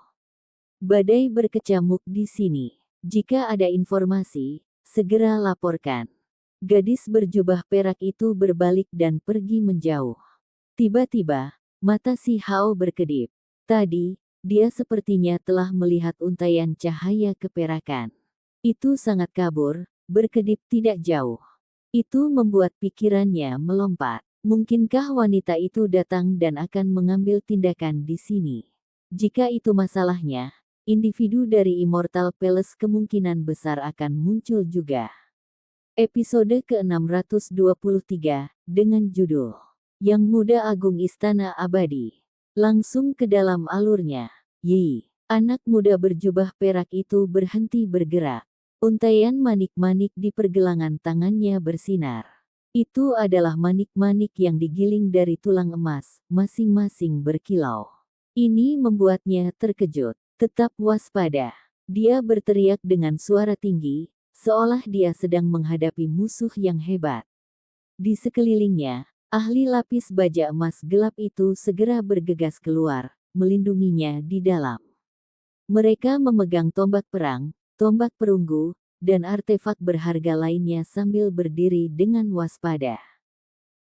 Badai berkecamuk di sini. Jika ada informasi, segera laporkan. Gadis berjubah perak itu berbalik dan pergi menjauh. Tiba-tiba, mata si Hao berkedip. Tadi, dia sepertinya telah melihat untaian cahaya keperakan. Itu sangat kabur, berkedip tidak jauh. Itu membuat pikirannya melompat. Mungkinkah wanita itu datang dan akan mengambil tindakan di sini? Jika itu masalahnya, individu dari Immortal Palace kemungkinan besar akan muncul juga. Episode ke-623, dengan judul Yang Muda Agung Istana Abadi. Langsung ke dalam alurnya. Yi, anak muda berjubah perak itu berhenti bergerak. Untaian manik-manik di pergelangan tangannya bersinar. Itu adalah manik-manik yang digiling dari tulang emas, masing-masing berkilau. Ini membuatnya terkejut. Tetap waspada. Dia berteriak dengan suara tinggi, seolah dia sedang menghadapi musuh yang hebat. Di sekelilingnya, ahli lapis baja emas gelap itu segera bergegas keluar, melindunginya di dalam. Mereka memegang tombak perang, tombak perunggu, dan artefak berharga lainnya sambil berdiri dengan waspada.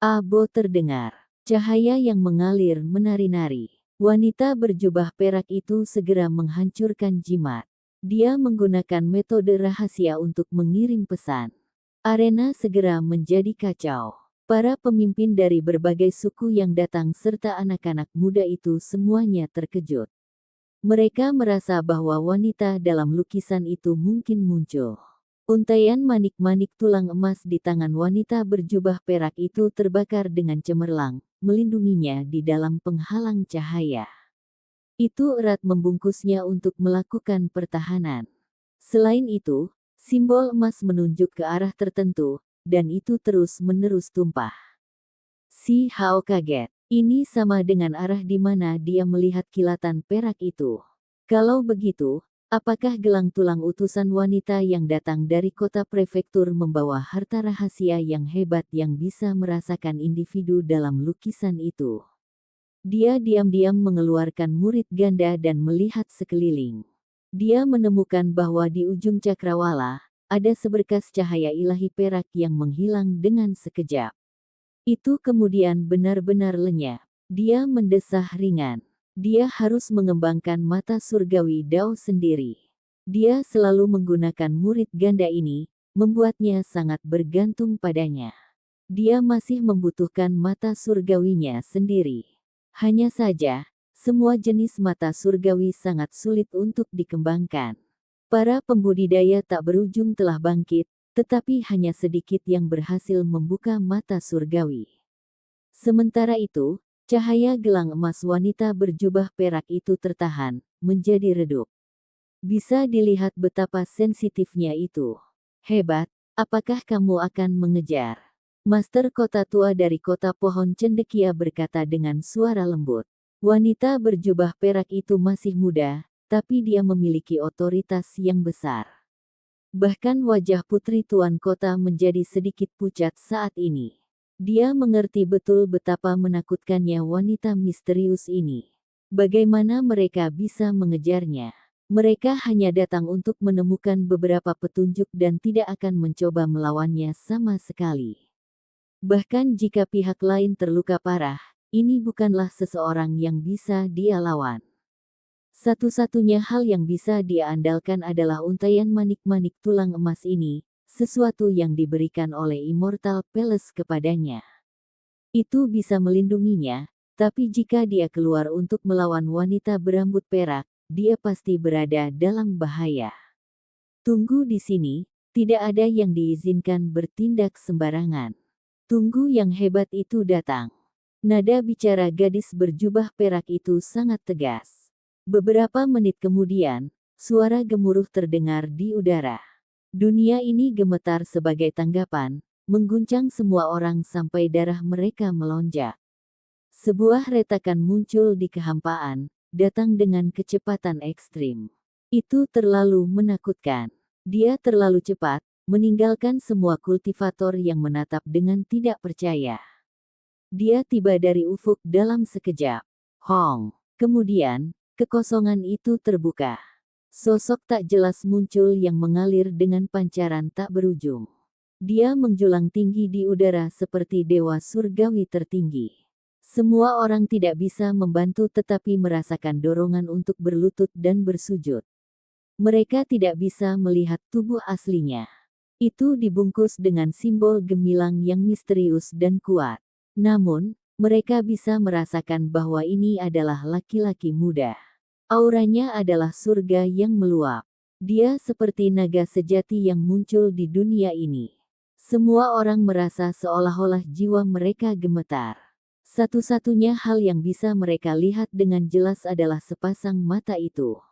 Abo terdengar. Cahaya yang mengalir menari-nari. Wanita berjubah perak itu segera menghancurkan jimat. Dia menggunakan metode rahasia untuk mengirim pesan. Arena segera menjadi kacau. Para pemimpin dari berbagai suku yang datang serta anak-anak muda itu semuanya terkejut. Mereka merasa bahwa wanita dalam lukisan itu mungkin muncul. Untaian manik-manik tulang emas di tangan wanita berjubah perak itu terbakar dengan cemerlang, melindunginya di dalam penghalang cahaya. Itu erat membungkusnya untuk melakukan pertahanan. Selain itu, simbol emas menunjuk ke arah tertentu, dan itu terus-menerus tumpah. Si Hao kaget. Ini sama dengan arah di mana dia melihat kilatan perak itu. Kalau begitu, apakah gelang tulang utusan wanita yang datang dari kota prefektur membawa harta rahasia yang hebat yang bisa merasakan individu dalam lukisan itu? Dia diam-diam mengeluarkan murid ganda dan melihat sekeliling. Dia menemukan bahwa di ujung cakrawala, ada seberkas cahaya ilahi perak yang menghilang dengan sekejap. Itu kemudian benar-benar lenyap. Dia mendesah ringan. Dia harus mengembangkan mata surgawi Dao sendiri. Dia selalu menggunakan murid ganda ini, membuatnya sangat bergantung padanya. Dia masih membutuhkan mata surgawinya sendiri. Hanya saja, semua jenis mata surgawi sangat sulit untuk dikembangkan. Para pembudidaya tak berujung telah bangkit, tetapi hanya sedikit yang berhasil membuka mata surgawi. Sementara itu, cahaya gelang emas wanita berjubah perak itu tertahan, menjadi redup. Bisa dilihat betapa sensitifnya itu. Hebat, apakah kamu akan mengejar? Master kota tua dari kota pohon cendekia berkata dengan suara lembut. Wanita berjubah perak itu masih muda, tapi dia memiliki otoritas yang besar. Bahkan wajah putri tuan kota menjadi sedikit pucat saat ini. Dia mengerti betul betapa menakutkannya wanita misterius ini. Bagaimana mereka bisa mengejarnya? Mereka hanya datang untuk menemukan beberapa petunjuk dan tidak akan mencoba melawannya sama sekali. Bahkan jika pihak lain terluka parah, ini bukanlah seseorang yang bisa dia lawan. Satu-satunya hal yang bisa dia andalkan adalah untaian manik-manik tulang emas ini, sesuatu yang diberikan oleh Immortal Palace kepadanya. Itu bisa melindunginya, tapi jika dia keluar untuk melawan wanita berambut perak, dia pasti berada dalam bahaya. Tunggu di sini, tidak ada yang diizinkan bertindak sembarangan. Tunggu yang hebat itu datang. Nada bicara gadis berjubah perak itu sangat tegas. Beberapa menit kemudian, suara gemuruh terdengar di udara. Dunia ini gemetar sebagai tanggapan, mengguncang semua orang sampai darah mereka melonjak. Sebuah retakan muncul di kehampaan, datang dengan kecepatan ekstrim. Itu terlalu menakutkan. Dia terlalu cepat, meninggalkan semua kultivator yang menatap dengan tidak percaya. Dia tiba dari ufuk dalam sekejap. Hong. Kemudian, kekosongan itu terbuka. Sosok tak jelas muncul yang mengalir dengan pancaran tak berujung. Dia menjulang tinggi di udara seperti dewa surgawi tertinggi. Semua orang tidak bisa membantu tetapi merasakan dorongan untuk berlutut dan bersujud. Mereka tidak bisa melihat tubuh aslinya. Itu dibungkus dengan simbol gemilang yang misterius dan kuat. Namun, mereka bisa merasakan bahwa ini adalah laki-laki muda. Auranya adalah surga yang meluap. Dia seperti naga sejati yang muncul di dunia ini. Semua orang merasa seolah-olah jiwa mereka gemetar. Satu-satunya hal yang bisa mereka lihat dengan jelas adalah sepasang mata itu.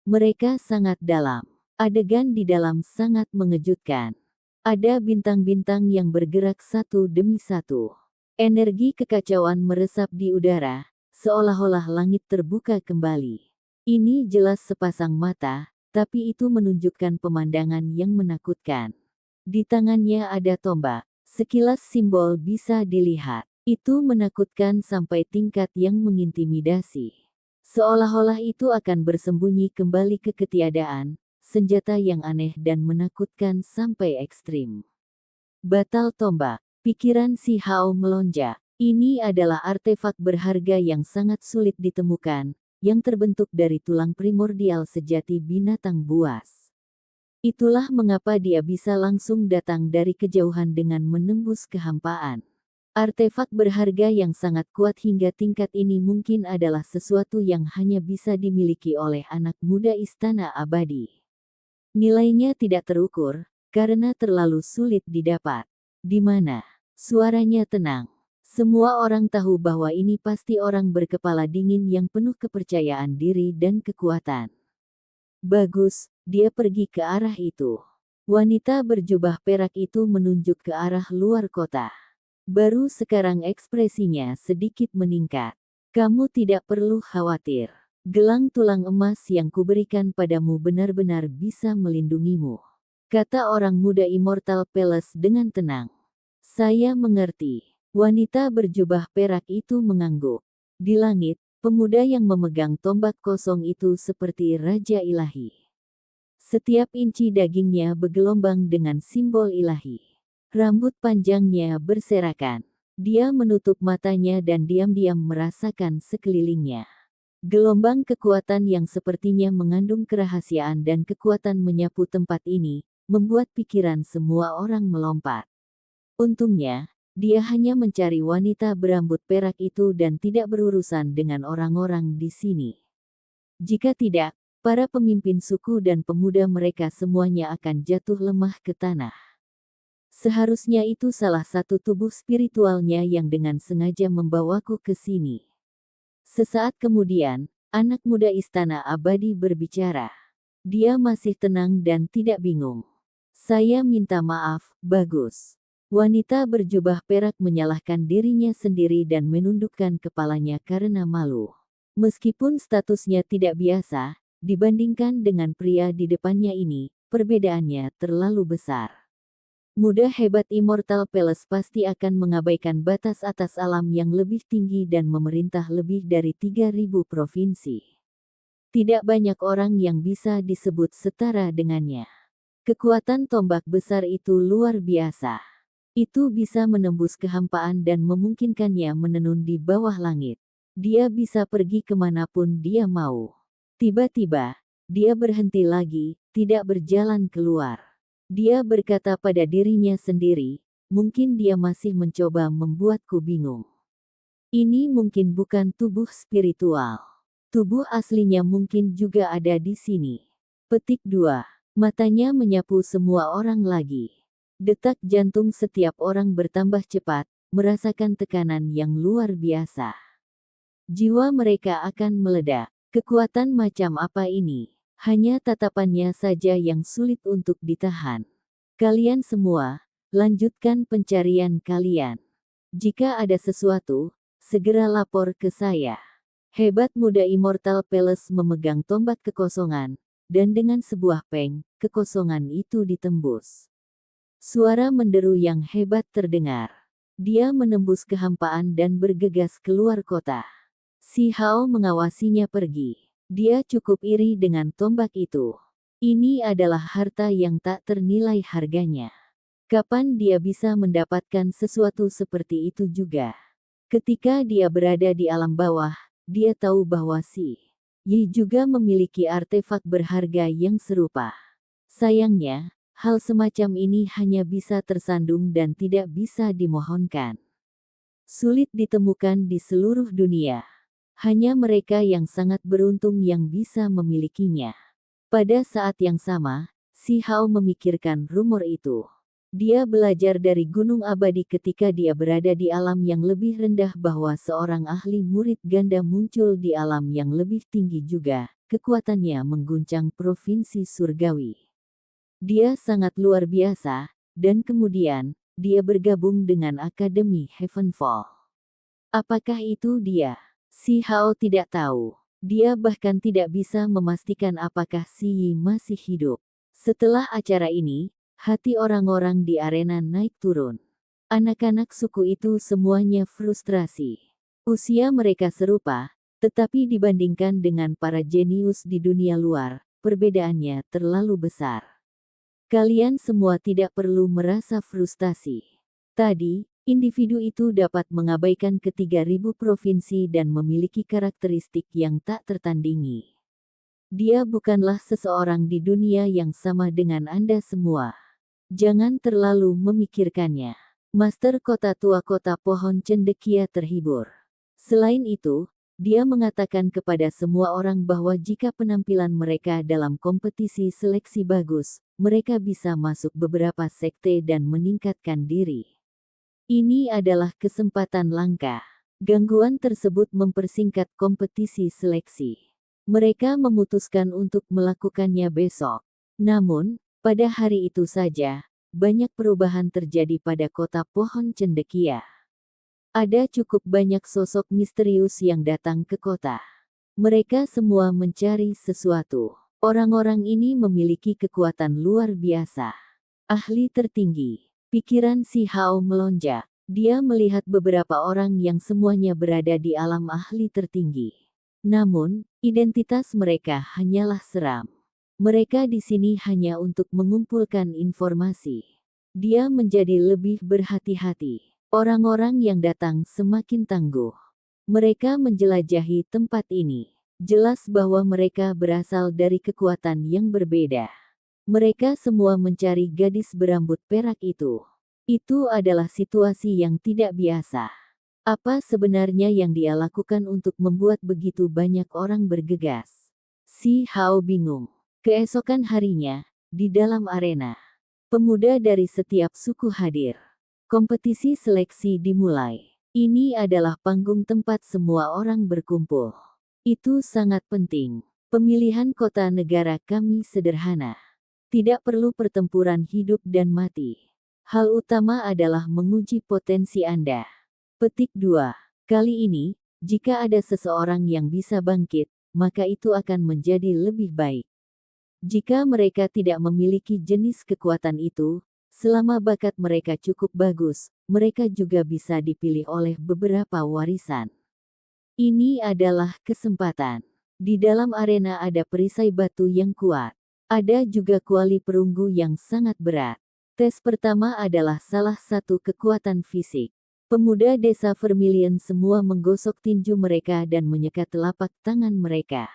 Mereka sangat dalam. Adegan di dalam sangat mengejutkan. Ada bintang-bintang yang bergerak satu demi satu. Energi kekacauan meresap di udara, seolah-olah langit terbuka kembali. Ini jelas sepasang mata, tapi itu menunjukkan pemandangan yang menakutkan. Di tangannya ada tombak. Sekilas simbol bisa dilihat. Itu menakutkan sampai tingkat yang mengintimidasi. Seolah-olah itu akan bersembunyi kembali ke ketiadaan, senjata yang aneh dan menakutkan sampai ekstrim. Batal tombak. Pikiran si Hao melonjak. Ini adalah artefak berharga yang sangat sulit ditemukan, yang terbentuk dari tulang primordial sejati binatang buas. Itulah mengapa dia bisa langsung datang dari kejauhan dengan menembus kehampaan. Artefak berharga yang sangat kuat hingga tingkat ini mungkin adalah sesuatu yang hanya bisa dimiliki oleh anak muda Istana Abadi. Nilainya tidak terukur, karena terlalu sulit didapat. Di mana? Suaranya tenang. Semua orang tahu bahwa ini pasti orang berkepala dingin yang penuh kepercayaan diri dan kekuatan. Bagus, dia pergi ke arah itu. Wanita berjubah perak itu menunjuk ke arah luar kota. Baru sekarang ekspresinya sedikit meningkat. Kamu tidak perlu khawatir. Gelang tulang emas yang kuberikan padamu benar-benar bisa melindungimu. Kata orang muda Immortal Palace dengan tenang. Saya mengerti. Wanita berjubah perak itu mengangguk. Di langit, pemuda yang memegang tombak kosong itu seperti raja ilahi. Setiap inci dagingnya bergelombang dengan simbol ilahi. Rambut panjangnya berserakan. Dia menutup matanya dan diam-diam merasakan sekelilingnya. Gelombang kekuatan yang sepertinya mengandung kerahasiaan dan kekuatan menyapu tempat ini, membuat pikiran semua orang melompat. Untungnya, dia hanya mencari wanita berambut perak itu dan tidak berurusan dengan orang-orang di sini. Jika tidak, para pemimpin suku dan pemuda mereka semuanya akan jatuh lemah ke tanah. Seharusnya itu salah satu tubuh spiritualnya yang dengan sengaja membawaku ke sini. Sesaat kemudian, anak muda Istana Abadi berbicara. Dia masih tenang dan tidak bingung. Saya minta maaf, bagus. Wanita berjubah perak menyalahkan dirinya sendiri dan menundukkan kepalanya karena malu. Meskipun statusnya tidak biasa, dibandingkan dengan pria di depannya ini, perbedaannya terlalu besar. Muda hebat Immortal Palace pasti akan mengabaikan batas atas alam yang lebih tinggi dan memerintah lebih dari 3.000 provinsi. Tidak banyak orang yang bisa disebut setara dengannya. Kekuatan tombak besar itu luar biasa. Itu bisa menembus kehampaan dan memungkinkannya menenun di bawah langit. Dia bisa pergi kemanapun dia mau. Tiba-tiba, dia berhenti lagi, tidak berjalan keluar. Dia berkata pada dirinya sendiri, mungkin dia masih mencoba membuatku bingung. Ini mungkin bukan tubuh spiritual. Tubuh aslinya mungkin juga ada di sini. Petik 2. Matanya menyapu semua orang lagi. Detak jantung setiap orang bertambah cepat, merasakan tekanan yang luar biasa. Jiwa mereka akan meledak. Kekuatan macam apa ini? Hanya tatapannya saja yang sulit untuk ditahan. Kalian semua, lanjutkan pencarian kalian. Jika ada sesuatu, segera lapor ke saya. Hebat muda Immortal Palace memegang tombak kekosongan, dan dengan sebuah peng, kekosongan itu ditembus. Suara menderu yang hebat terdengar. Dia menembus kehampaan dan bergegas keluar kota. Si Hao mengawasinya pergi. Dia cukup iri dengan tombak itu. Ini adalah harta yang tak ternilai harganya. Kapan dia bisa mendapatkan sesuatu seperti itu juga? Ketika dia berada di alam bawah, dia tahu bahwa si Yi juga memiliki artefak berharga yang serupa. Sayangnya, hal semacam ini hanya bisa tersandung dan tidak bisa dimohonkan. Sulit ditemukan di seluruh dunia. Hanya mereka yang sangat beruntung yang bisa memilikinya. Pada saat yang sama, si Hao memikirkan rumor itu. Dia belajar dari Gunung Abadi ketika dia berada di alam yang lebih rendah bahwa seorang ahli murid ganda muncul di alam yang lebih tinggi juga. Kekuatannya mengguncang provinsi surgawi. Dia sangat luar biasa, dan kemudian, dia bergabung dengan Akademi Heavenfall. Apakah itu dia? Si Hao tidak tahu. Dia bahkan tidak bisa memastikan apakah si Yi masih hidup. Setelah acara ini, hati orang-orang di arena naik turun. Anak-anak suku itu semuanya frustrasi. Usia mereka serupa, tetapi dibandingkan dengan para jenius di dunia luar, perbedaannya terlalu besar. Kalian semua tidak perlu merasa frustasi. Tadi, individu itu dapat mengabaikan ke-3000 provinsi dan memiliki karakteristik yang tak tertandingi. Dia bukanlah seseorang di dunia yang sama dengan Anda semua. Jangan terlalu memikirkannya. Master Kota Tua Kota Pohon Cendekia terhibur. Selain itu, dia mengatakan kepada semua orang bahwa jika penampilan mereka dalam kompetisi seleksi bagus, mereka bisa masuk beberapa sekte dan meningkatkan diri. Ini adalah kesempatan langka. Gangguan tersebut mempersingkat kompetisi seleksi. Mereka memutuskan untuk melakukannya besok. Namun, pada hari itu saja, banyak perubahan terjadi pada kota Pohon Cendekia. Ada cukup banyak sosok misterius yang datang ke kota. Mereka semua mencari sesuatu. Orang-orang ini memiliki kekuatan luar biasa. Ahli tertinggi. Pikiran si Hao melonjak. Dia melihat beberapa orang yang semuanya berada di alam ahli tertinggi. Namun, identitas mereka hanyalah seram. Mereka di sini hanya untuk mengumpulkan informasi. Dia menjadi lebih berhati-hati. Orang-orang yang datang semakin tangguh. Mereka menjelajahi tempat ini. Jelas bahwa mereka berasal dari kekuatan yang berbeda. Mereka semua mencari gadis berambut perak itu. Itu adalah situasi yang tidak biasa. Apa sebenarnya yang dia lakukan untuk membuat begitu banyak orang bergegas? Si Hao bingung. Keesokan harinya, di dalam arena, pemuda dari setiap suku hadir. Kompetisi seleksi dimulai. Ini adalah panggung tempat semua orang berkumpul. Itu sangat penting. Pemilihan kota negara kami sederhana. Tidak perlu pertempuran hidup dan mati. Hal utama adalah menguji potensi Anda. Petik 2. Kali ini, jika ada seseorang yang bisa bangkit, maka itu akan menjadi lebih baik. Jika mereka tidak memiliki jenis kekuatan itu, selama bakat mereka cukup bagus, mereka juga bisa dipilih oleh beberapa warisan. Ini adalah kesempatan. Di dalam arena ada perisai batu yang kuat. Ada juga kuali perunggu yang sangat berat. Tes pertama adalah salah satu kekuatan fisik. Pemuda desa Vermilion semua menggosok tinju mereka dan menyekat telapak tangan mereka.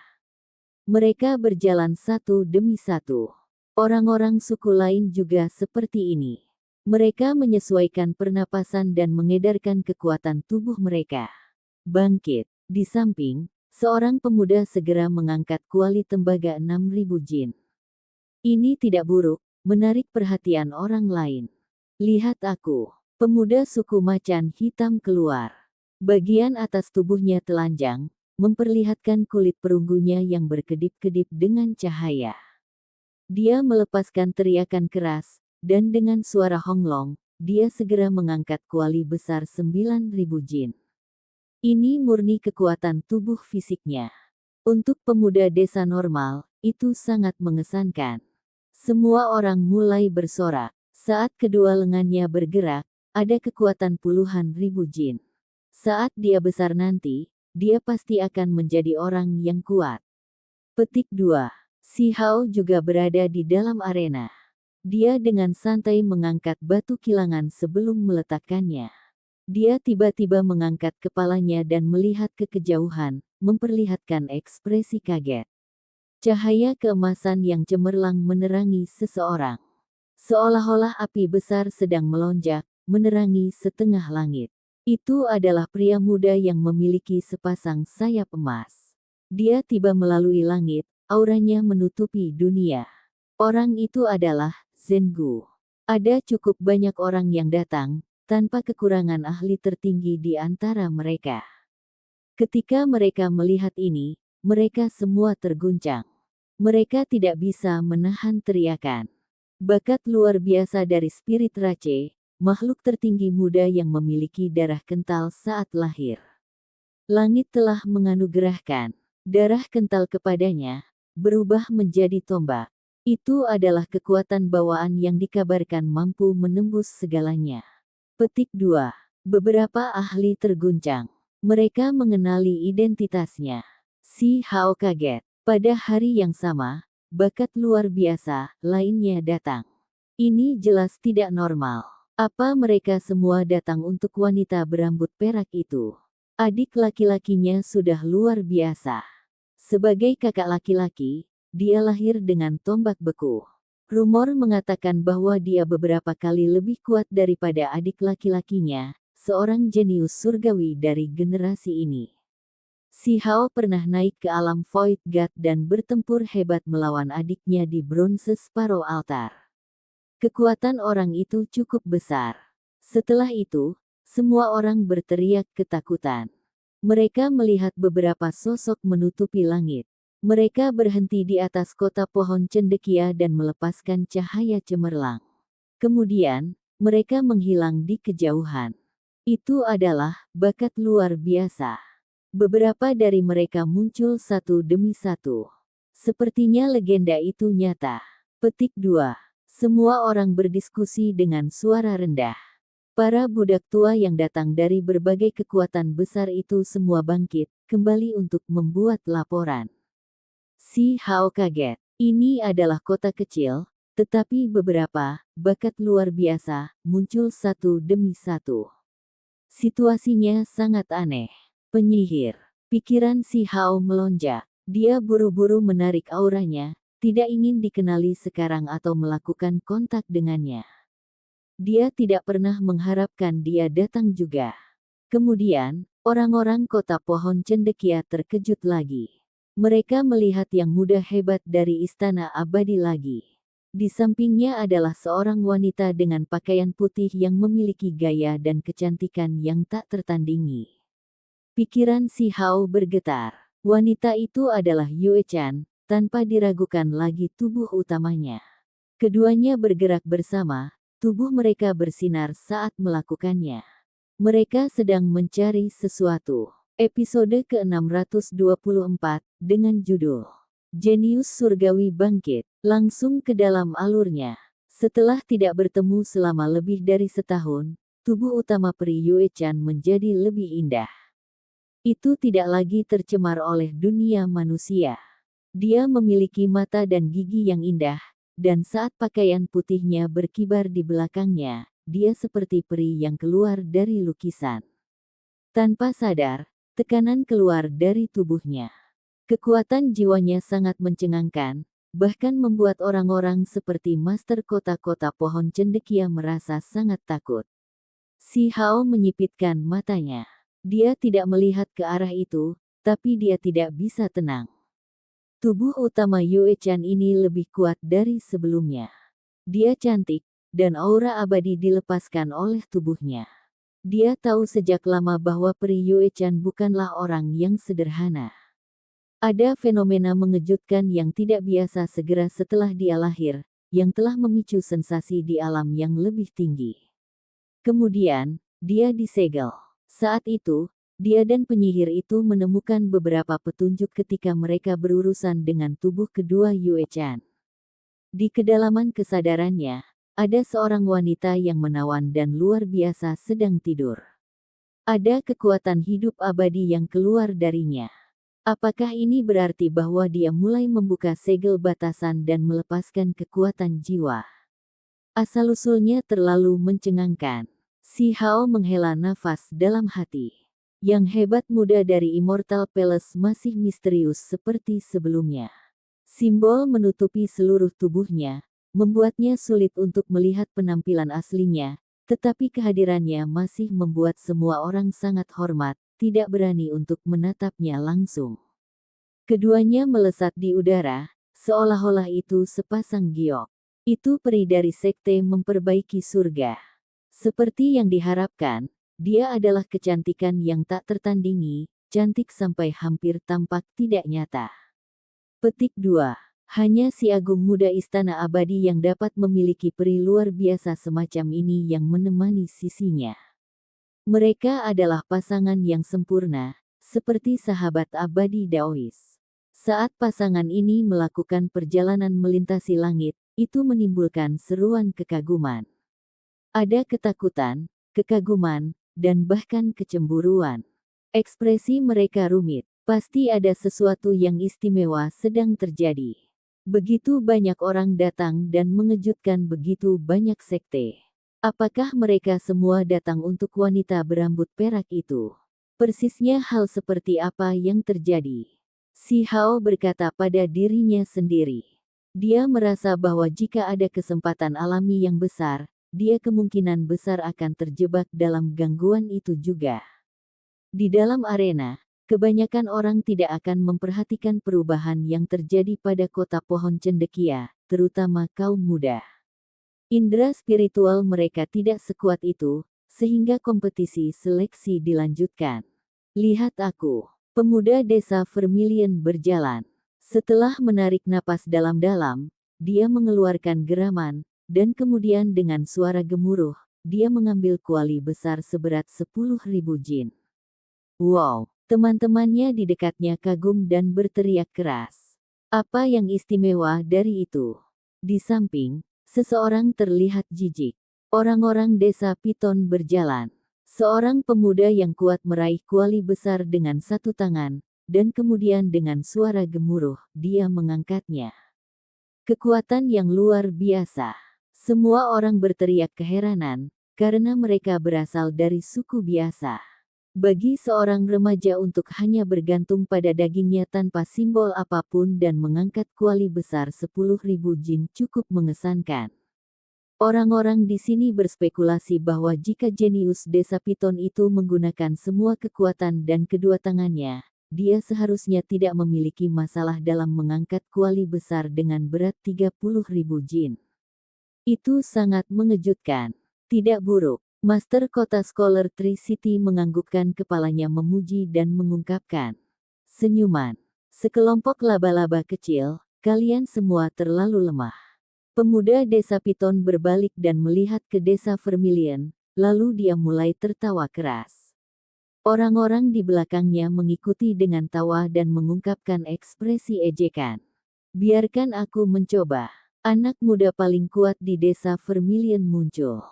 Mereka berjalan satu demi satu. Orang-orang suku lain juga seperti ini. Mereka menyesuaikan pernapasan dan mengedarkan kekuatan tubuh mereka. Bangkit. Di samping, seorang pemuda segera mengangkat kuali tembaga 6000 jin. Ini tidak buruk, menarik perhatian orang lain. Lihat aku. Pemuda suku macan hitam keluar. Bagian atas tubuhnya telanjang, memperlihatkan kulit perunggunya yang berkedip-kedip dengan cahaya. Dia melepaskan teriakan keras, dan dengan suara honglong, dia segera mengangkat kuali besar 9000 jin. Ini murni kekuatan tubuh fisiknya. Untuk pemuda desa normal, itu sangat mengesankan. Semua orang mulai bersorak. Saat kedua lengannya bergerak, ada kekuatan puluhan ribu jin. Saat dia besar nanti, dia pasti akan menjadi orang yang kuat. Petik 2. Si Hao juga berada di dalam arena. Dia dengan santai mengangkat batu kilangan sebelum meletakkannya. Dia tiba-tiba mengangkat kepalanya dan melihat ke kejauhan, memperlihatkan ekspresi kaget. Cahaya keemasan yang cemerlang menerangi seseorang. Seolah-olah api besar sedang melonjak, menerangi setengah langit. Itu adalah pria muda yang memiliki sepasang sayap emas. Dia tiba melalui langit, auranya menutupi dunia. Orang itu adalah Zhengu. Ada cukup banyak orang yang datang, tanpa kekurangan ahli tertinggi di antara mereka. Ketika mereka melihat ini, mereka semua terguncang. Mereka tidak bisa menahan teriakan. Bakat luar biasa dari spirit Rache, makhluk tertinggi muda yang memiliki darah kental saat lahir. Langit telah menganugerahkan darah kental kepadanya, berubah menjadi tombak. Itu adalah kekuatan bawaan yang dikabarkan mampu menembus segalanya. Petik 2. Beberapa ahli terguncang. Mereka mengenali identitasnya. Si Hao kaget. Pada hari yang sama, bakat luar biasa lainnya datang. Ini jelas tidak normal. Apa mereka semua datang untuk wanita berambut perak itu? Adik laki-lakinya sudah luar biasa. Sebagai kakak laki-laki, dia lahir dengan tombak beku. Rumor mengatakan bahwa dia beberapa kali lebih kuat daripada adik laki-lakinya, seorang jenius surgawi dari generasi ini. Si Hao pernah naik ke alam Void God dan bertempur hebat melawan adiknya di Bronze Sparrow Altar. Kekuatan orang itu cukup besar. Setelah itu, semua orang berteriak ketakutan. Mereka melihat beberapa sosok menutupi langit. Mereka berhenti di atas kota pohon cendekia dan melepaskan cahaya cemerlang. Kemudian, mereka menghilang di kejauhan. Itu adalah bakat luar biasa. Beberapa dari mereka muncul satu demi satu. Sepertinya legenda itu nyata. Petik 2. Semua orang berdiskusi dengan suara rendah. Para budak tua yang datang dari berbagai kekuatan besar itu semua bangkit, kembali untuk membuat laporan. Si Hao kaget. Ini adalah kota kecil, tetapi beberapa bakat luar biasa muncul satu demi satu. Situasinya sangat aneh. Penyihir. Pikiran si Hao melonjak. Dia buru-buru menarik auranya, tidak ingin dikenali sekarang atau melakukan kontak dengannya. Dia tidak pernah mengharapkan dia datang juga. Kemudian, orang-orang kota pohon cendekia terkejut lagi. Mereka melihat yang muda hebat dari istana abadi lagi. Di sampingnya adalah seorang wanita dengan pakaian putih yang memiliki gaya dan kecantikan yang tak tertandingi. Pikiran si Hao bergetar. Wanita itu adalah Yue Chan, tanpa diragukan lagi tubuh utamanya. Keduanya bergerak bersama, tubuh mereka bersinar saat melakukannya. Mereka sedang mencari sesuatu. Episode ke-624, dengan judul Jenius Surgawi Bangkit, langsung ke dalam alurnya. Setelah tidak bertemu selama lebih dari setahun, tubuh utama peri Yue Chan menjadi lebih indah. Itu tidak lagi tercemar oleh dunia manusia. Dia memiliki mata dan gigi yang indah, dan saat pakaian putihnya berkibar di belakangnya, dia seperti peri yang keluar dari lukisan. Tanpa sadar, tekanan keluar dari tubuhnya. Kekuatan jiwanya sangat mencengangkan, bahkan membuat orang-orang seperti master kota-kota pohon cendekia merasa sangat takut. Si Hao menyipitkan matanya. Dia tidak melihat ke arah itu, tapi dia tidak bisa tenang. Tubuh utama Yue Chan ini lebih kuat dari sebelumnya. Dia cantik, dan aura abadi dilepaskan oleh tubuhnya. Dia tahu sejak lama bahwa peri Yue Chan bukanlah orang yang sederhana. Ada fenomena mengejutkan yang tidak biasa segera setelah dia lahir, yang telah memicu sensasi di alam yang lebih tinggi. Kemudian, dia disegel. Saat itu, dia dan penyihir itu menemukan beberapa petunjuk ketika mereka berurusan dengan tubuh kedua Yue Chan. Di kedalaman kesadarannya, ada seorang wanita yang menawan dan luar biasa sedang tidur. Ada kekuatan hidup abadi yang keluar darinya. Apakah ini berarti bahwa dia mulai membuka segel batasan dan melepaskan kekuatan jiwa? Asal-usulnya terlalu mencengangkan. Si Hao menghela nafas dalam hati. Yang hebat muda dari Immortal Palace masih misterius seperti sebelumnya. Simbol menutupi seluruh tubuhnya, membuatnya sulit untuk melihat penampilan aslinya, tetapi kehadirannya masih membuat semua orang sangat hormat, tidak berani untuk menatapnya langsung. Keduanya melesat di udara, seolah-olah itu sepasang giok. Itu peri dari sekte memperbaiki surga. Seperti yang diharapkan, dia adalah kecantikan yang tak tertandingi, cantik sampai hampir tampak tidak nyata. Petik 2. Hanya si agung muda istana abadi yang dapat memiliki peri luar biasa semacam ini yang menemani sisinya. Mereka adalah pasangan yang sempurna, seperti sahabat abadi Daois. Saat pasangan ini melakukan perjalanan melintasi langit, itu menimbulkan seruan kekaguman. Ada ketakutan, kekaguman, dan bahkan kecemburuan. Ekspresi mereka rumit, pasti ada sesuatu yang istimewa sedang terjadi. Begitu banyak orang datang dan mengejutkan begitu banyak sekte. Apakah mereka semua datang untuk wanita berambut perak itu? Persisnya hal seperti apa yang terjadi? Si Hao berkata pada dirinya sendiri. Dia merasa bahwa jika ada kesempatan alami yang besar, dia kemungkinan besar akan terjebak dalam gangguan itu juga. Di dalam arena, kebanyakan orang tidak akan memperhatikan perubahan yang terjadi pada kota pohon cendekia, terutama kaum muda. Indera spiritual mereka tidak sekuat itu, sehingga kompetisi seleksi dilanjutkan. Lihat aku, pemuda desa Vermilion berjalan. Setelah menarik napas dalam-dalam, dia mengeluarkan geraman, dan kemudian dengan suara gemuruh, dia mengambil kuali besar seberat 10.000 jin. Wow, teman-temannya di dekatnya kagum dan berteriak keras. Apa yang istimewa dari itu? Di samping, seseorang terlihat jijik. Orang-orang desa Piton berjalan. Seorang pemuda yang kuat meraih kuali besar dengan satu tangan, dan kemudian dengan suara gemuruh, dia mengangkatnya. Kekuatan yang luar biasa. Semua orang berteriak keheranan, karena mereka berasal dari suku biasa. Bagi seorang remaja untuk hanya bergantung pada dagingnya tanpa simbol apapun dan mengangkat kuali besar 10.000 jin cukup mengesankan. Orang-orang di sini berspekulasi bahwa jika jenius desa Piton itu menggunakan semua kekuatan dan kedua tangannya, dia seharusnya tidak memiliki masalah dalam mengangkat kuali besar dengan berat 30.000 jin. Itu sangat mengejutkan. Tidak buruk. Master Kota Scholar Tree City menganggukkan kepalanya memuji dan mengungkapkan senyuman. Sekelompok laba-laba kecil, kalian semua terlalu lemah. Pemuda desa Piton berbalik dan melihat ke desa Vermilion, lalu dia mulai tertawa keras. Orang-orang di belakangnya mengikuti dengan tawa dan mengungkapkan ekspresi ejekan. Biarkan aku mencoba. Anak muda paling kuat di desa Vermilion muncul.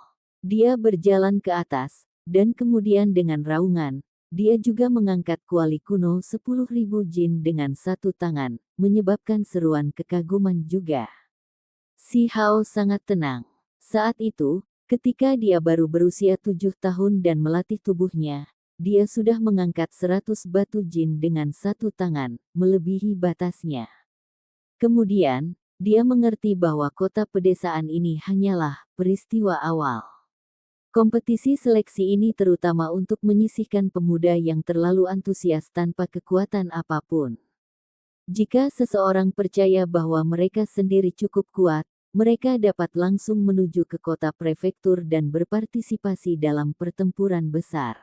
Dia berjalan ke atas, dan kemudian dengan raungan, dia juga mengangkat kuali kuno 10.000 jin dengan satu tangan, menyebabkan seruan kekaguman juga. Si Hao sangat tenang. Saat itu, ketika dia baru berusia 7 tahun dan melatih tubuhnya, dia sudah mengangkat 100 batu jin dengan satu tangan, melebihi batasnya. Kemudian, dia mengerti bahwa kota pedesaan ini hanyalah peristiwa awal. Kompetisi seleksi ini terutama untuk menyisihkan pemuda yang terlalu antusias tanpa kekuatan apapun. Jika seseorang percaya bahwa mereka sendiri cukup kuat, mereka dapat langsung menuju ke kota prefektur dan berpartisipasi dalam pertempuran besar.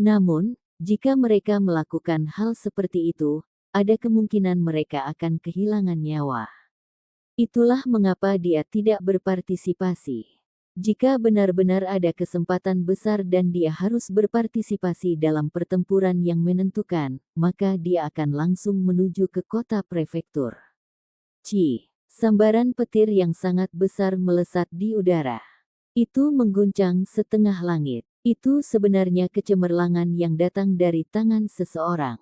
Namun, jika mereka melakukan hal seperti itu, ada kemungkinan mereka akan kehilangan nyawa. Itulah mengapa dia tidak berpartisipasi. Jika benar-benar ada kesempatan besar dan dia harus berpartisipasi dalam pertempuran yang menentukan, maka dia akan langsung menuju ke kota prefektur. Sambaran petir yang sangat besar melesat di udara. Itu mengguncang setengah langit. Itu sebenarnya kecemerlangan yang datang dari tangan seseorang.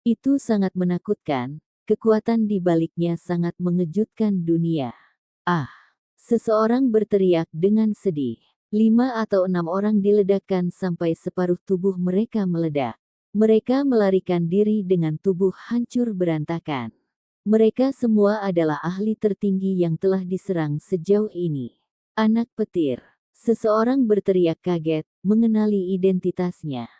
Itu sangat menakutkan, kekuatan di baliknya sangat mengejutkan dunia. Ah! Seseorang berteriak dengan sedih. 5 atau 6 orang diledakkan sampai separuh tubuh mereka meledak. Mereka melarikan diri dengan tubuh hancur berantakan. Mereka semua adalah ahli tertinggi yang telah diserang sejauh ini. Anak petir. Seseorang berteriak kaget, mengenali identitasnya.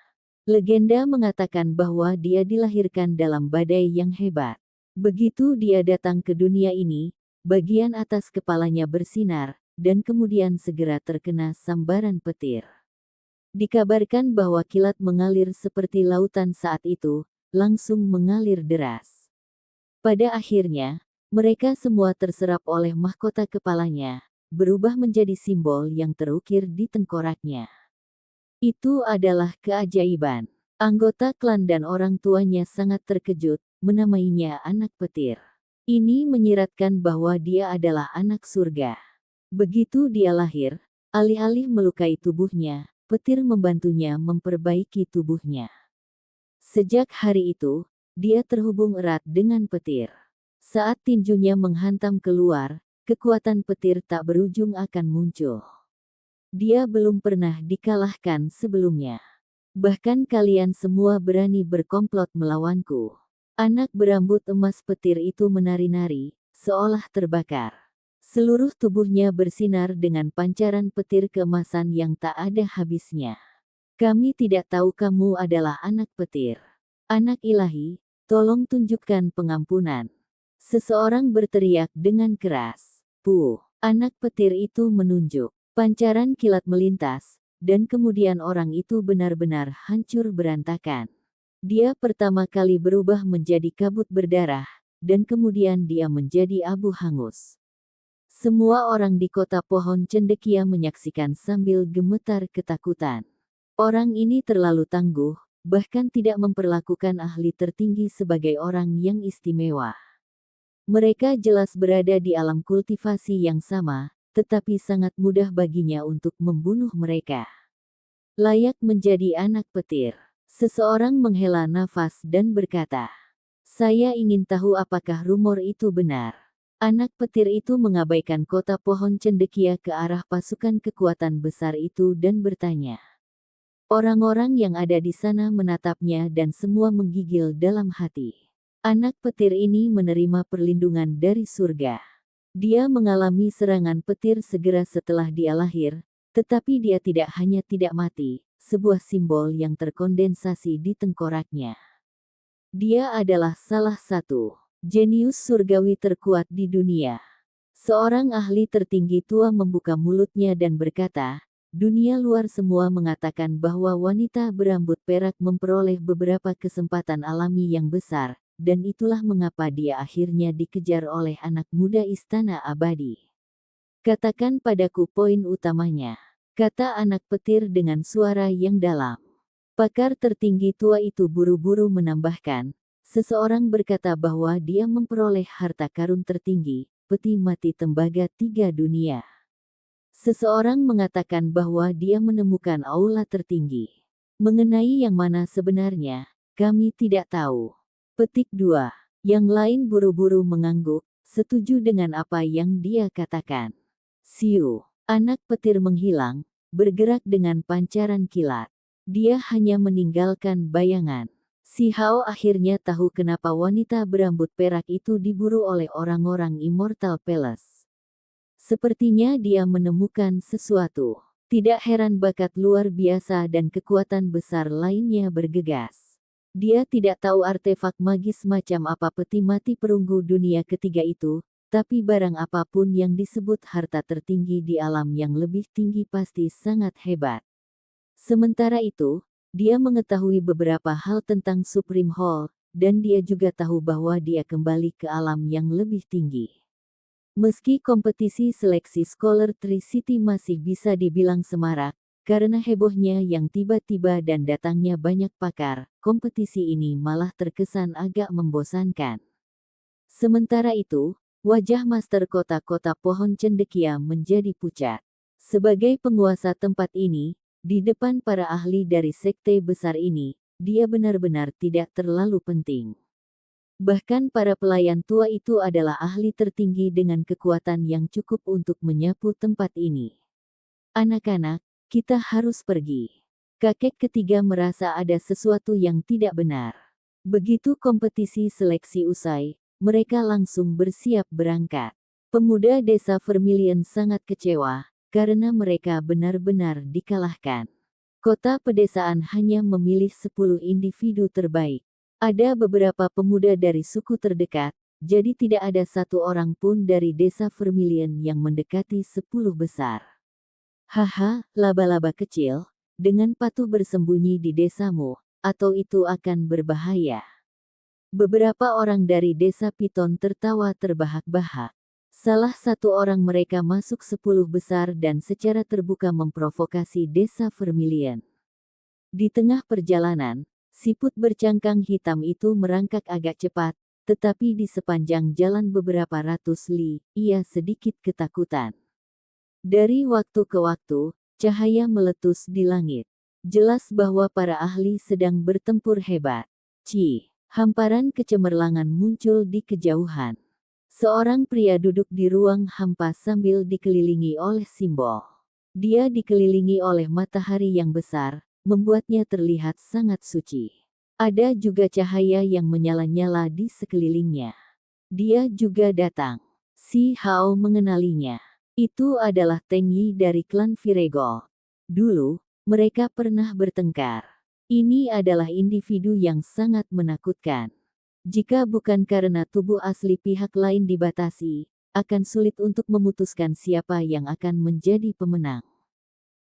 Legenda mengatakan bahwa dia dilahirkan dalam badai yang hebat. Begitu dia datang ke dunia ini, bagian atas kepalanya bersinar, dan kemudian segera terkena sambaran petir. Dikabarkan bahwa kilat mengalir seperti lautan saat itu, langsung mengalir deras. Pada akhirnya, mereka semua terserap oleh mahkota kepalanya, berubah menjadi simbol yang terukir di tengkoraknya. Itu adalah keajaiban. Anggota klan dan orang tuanya sangat terkejut, menamainya anak petir. Ini menyiratkan bahwa dia adalah anak surga. Begitu dia lahir, alih-alih melukai tubuhnya, petir membantunya memperbaiki tubuhnya. Sejak hari itu, dia terhubung erat dengan petir. Saat tinjunya menghantam keluar, kekuatan petir tak berujung akan muncul. Dia belum pernah dikalahkan sebelumnya. Bahkan kalian semua berani berkomplot melawanku. Anak berambut emas petir itu menari-nari, seolah terbakar. Seluruh tubuhnya bersinar dengan pancaran petir keemasan yang tak ada habisnya. Kami tidak tahu kamu adalah anak petir. Anak ilahi, tolong tunjukkan pengampunan. Seseorang berteriak dengan keras. Puh, anak petir itu menunjuk. Pancaran kilat melintas, dan kemudian orang itu benar-benar hancur berantakan. Dia pertama kali berubah menjadi kabut berdarah, dan kemudian dia menjadi abu hangus. Semua orang di kota pohon cendekia menyaksikan sambil gemetar ketakutan. Orang ini terlalu tangguh, bahkan tidak memperlakukan ahli tertinggi sebagai orang yang istimewa. Mereka jelas berada di alam kultivasi yang sama, tetapi sangat mudah baginya untuk membunuh mereka. Layak menjadi anak petir. Seseorang menghela nafas dan berkata, "Saya ingin tahu apakah rumor itu benar." Anak petir itu mengabaikan kota pohon cendekia ke arah pasukan kekuatan besar itu dan bertanya. Orang-orang yang ada di sana menatapnya dan semua menggigil dalam hati. Anak petir ini menerima perlindungan dari surga. Dia mengalami serangan petir segera setelah dia lahir, tetapi dia tidak hanya tidak mati, sebuah simbol yang terkondensasi di tengkoraknya. Dia adalah salah satu jenius surgawi terkuat di dunia. Seorang ahli tertinggi tua membuka mulutnya dan berkata, dunia luar semua mengatakan bahwa wanita berambut perak memperoleh beberapa kesempatan alami yang besar, dan itulah mengapa dia akhirnya dikejar oleh anak muda istana abadi. Katakan padaku poin utamanya, kata anak petir dengan suara yang dalam. Pakar tertinggi tua itu buru-buru menambahkan, seseorang berkata bahwa dia memperoleh harta karun tertinggi, peti mati tembaga 3 dunia. Seseorang mengatakan bahwa dia menemukan aula tertinggi. Mengenai yang mana sebenarnya, kami tidak tahu. Petik 2. Yang lain buru-buru mengangguk, setuju dengan apa yang dia katakan. Siu, anak petir menghilang, bergerak dengan pancaran kilat. Dia hanya meninggalkan bayangan. Si Hao akhirnya tahu kenapa wanita berambut perak itu diburu oleh orang-orang Immortal Palace. Sepertinya dia menemukan sesuatu. Tidak heran bakat luar biasa dan kekuatan besar lainnya bergegas. Dia tidak tahu artefak magis macam apa peti mati perunggu dunia ketiga itu, tapi barang apapun yang disebut harta tertinggi di alam yang lebih tinggi pasti sangat hebat. Sementara itu, dia mengetahui beberapa hal tentang Supreme Hall, dan dia juga tahu bahwa dia kembali ke alam yang lebih tinggi. Meski kompetisi seleksi Scholar Tree City masih bisa dibilang semarak, karena hebohnya yang tiba-tiba dan datangnya banyak pakar, kompetisi ini malah terkesan agak membosankan. Sementara itu, Wajah master kota-kota pohon cendekia menjadi pucat. Sebagai penguasa tempat ini, di depan para ahli dari sekte besar ini, dia benar-benar tidak terlalu penting. Bahkan para pelayan tua itu adalah ahli tertinggi dengan kekuatan yang cukup untuk menyapu tempat ini. Anak-anak, kita harus pergi. Kakek ketiga merasa ada sesuatu yang tidak benar. Begitu kompetisi seleksi usai, mereka langsung bersiap berangkat. Pemuda desa Vermilion sangat kecewa, karena mereka benar-benar dikalahkan. Kota pedesaan hanya memilih 10 individu terbaik. Ada beberapa pemuda dari suku terdekat, jadi tidak ada satu orang pun dari desa Vermilion yang mendekati 10 besar. Haha, laba-laba kecil, dengan patuh bersembunyi di desamu, atau itu akan berbahaya. Beberapa orang dari desa Piton tertawa terbahak-bahak. Salah satu orang mereka masuk 10 besar dan secara terbuka memprovokasi desa Vermilion. Di tengah perjalanan, siput bercangkang hitam itu merangkak agak cepat, tetapi di sepanjang jalan beberapa ratus li, ia sedikit ketakutan. Dari waktu ke waktu, cahaya meletus di langit. Jelas bahwa para ahli sedang bertempur hebat. Hamparan kecemerlangan muncul di kejauhan. Seorang pria duduk di ruang hampa sambil dikelilingi oleh simbol. Dia dikelilingi oleh matahari yang besar, membuatnya terlihat sangat suci. Ada juga cahaya yang menyala-nyala di sekelilingnya. Dia juga datang. Si Hao mengenalinya. Itu adalah Teng Yi dari klan Viregol. Dulu, mereka pernah bertengkar. Ini adalah individu yang sangat menakutkan. Jika bukan karena tubuh asli pihak lain dibatasi, akan sulit untuk memutuskan siapa yang akan menjadi pemenang.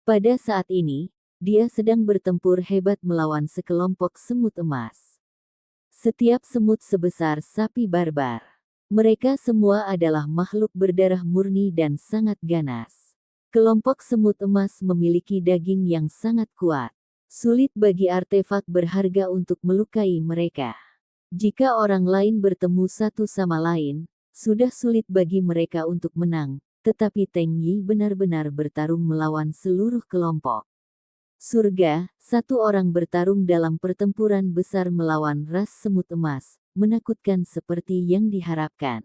Pada saat ini, dia sedang bertempur hebat melawan sekelompok semut emas. Setiap semut sebesar sapi barbar. Mereka semua adalah makhluk berdarah murni dan sangat ganas. Kelompok semut emas memiliki daging yang sangat kuat. Sulit bagi artefak berharga untuk melukai mereka. Jika orang lain bertemu satu sama lain, sudah sulit bagi mereka untuk menang, tetapi Teng Yi benar-benar bertarung melawan seluruh kelompok. Surga, satu orang bertarung dalam pertempuran besar melawan ras semut emas, menakutkan seperti yang diharapkan.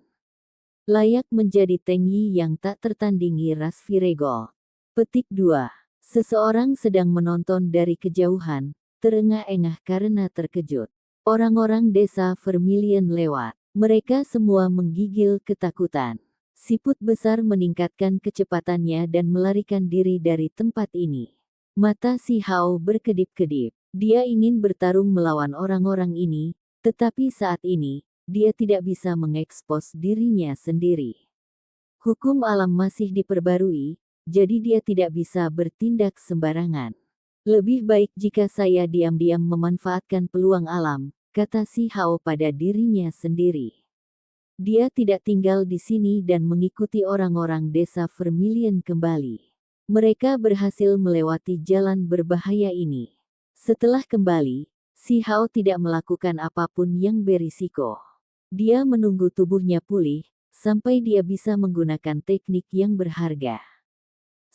Layak menjadi Teng Yi yang tak tertandingi ras Viregol. Petik 2. Seseorang sedang menonton dari kejauhan, terengah-engah karena terkejut. Orang-orang desa Vermilion lewat. Mereka semua menggigil ketakutan. Siput besar meningkatkan kecepatannya dan melarikan diri dari tempat ini. Mata si Hao berkedip-kedip. Dia ingin bertarung melawan orang-orang ini, tetapi saat ini, dia tidak bisa mengekspos dirinya sendiri. Hukum alam masih diperbarui, jadi dia tidak bisa bertindak sembarangan. Lebih baik jika saya diam-diam memanfaatkan peluang alam, kata si Hao pada dirinya sendiri. Dia tidak tinggal di sini dan mengikuti orang-orang desa Vermilion kembali. Mereka berhasil melewati jalan berbahaya ini. Setelah kembali, si Hao tidak melakukan apapun yang berisiko. Dia menunggu tubuhnya pulih, sampai dia bisa menggunakan teknik yang berharga.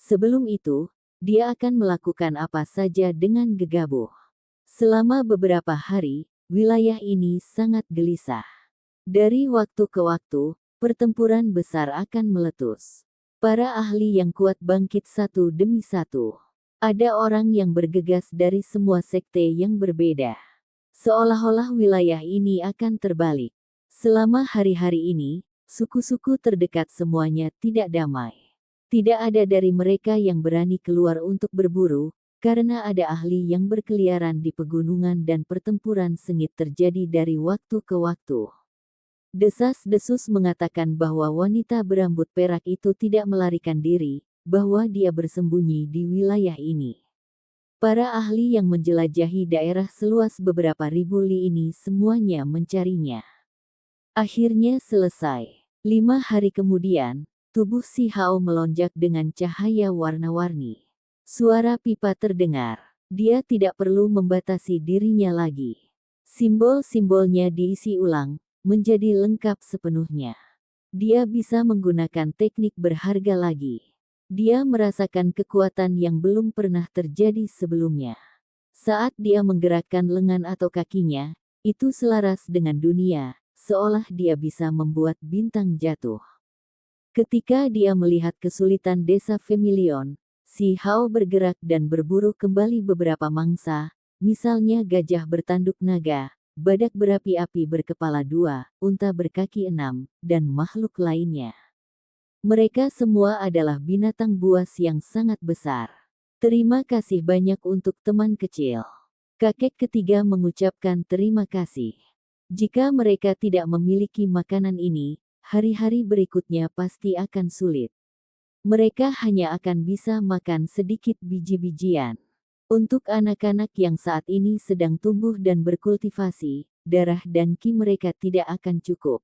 Sebelum itu, dia akan melakukan apa saja dengan gegabah. Selama beberapa hari, wilayah ini sangat gelisah. Dari waktu ke waktu, pertempuran besar akan meletus. Para ahli yang kuat bangkit satu demi satu. Ada orang yang bergegas dari semua sekte yang berbeda. Seolah-olah wilayah ini akan terbalik. Selama hari-hari ini, suku-suku terdekat semuanya tidak damai. Tidak ada dari mereka yang berani keluar untuk berburu, karena ada ahli yang berkeliaran di pegunungan dan pertempuran sengit terjadi dari waktu ke waktu. Desas-desus mengatakan bahwa wanita berambut perak itu tidak melarikan diri, bahwa dia bersembunyi di wilayah ini. Para ahli yang menjelajahi daerah seluas beberapa ribu li ini semuanya mencarinya. Akhirnya selesai. 5 hari kemudian, tubuh si Hao melonjak dengan cahaya warna-warni. Suara pipa terdengar. Dia tidak perlu membatasi dirinya lagi. Simbol-simbolnya diisi ulang, menjadi lengkap sepenuhnya. Dia bisa menggunakan teknik berharga lagi. Dia merasakan kekuatan yang belum pernah terjadi sebelumnya. Saat dia menggerakkan lengan atau kakinya, itu selaras dengan dunia, seolah dia bisa membuat bintang jatuh. Ketika dia melihat kesulitan desa Femilion, si Hao bergerak dan berburu kembali beberapa mangsa, misalnya gajah bertanduk naga, badak berapi-api berkepala 2, unta berkaki 6, dan makhluk lainnya. Mereka semua adalah binatang buas yang sangat besar. Terima kasih banyak untuk teman kecil. Kakek ketiga mengucapkan terima kasih. Jika mereka tidak memiliki makanan ini, hari-hari berikutnya pasti akan sulit. Mereka hanya akan bisa makan sedikit biji-bijian. Untuk anak-anak yang saat ini sedang tumbuh dan berkultivasi, darah dan ki mereka tidak akan cukup.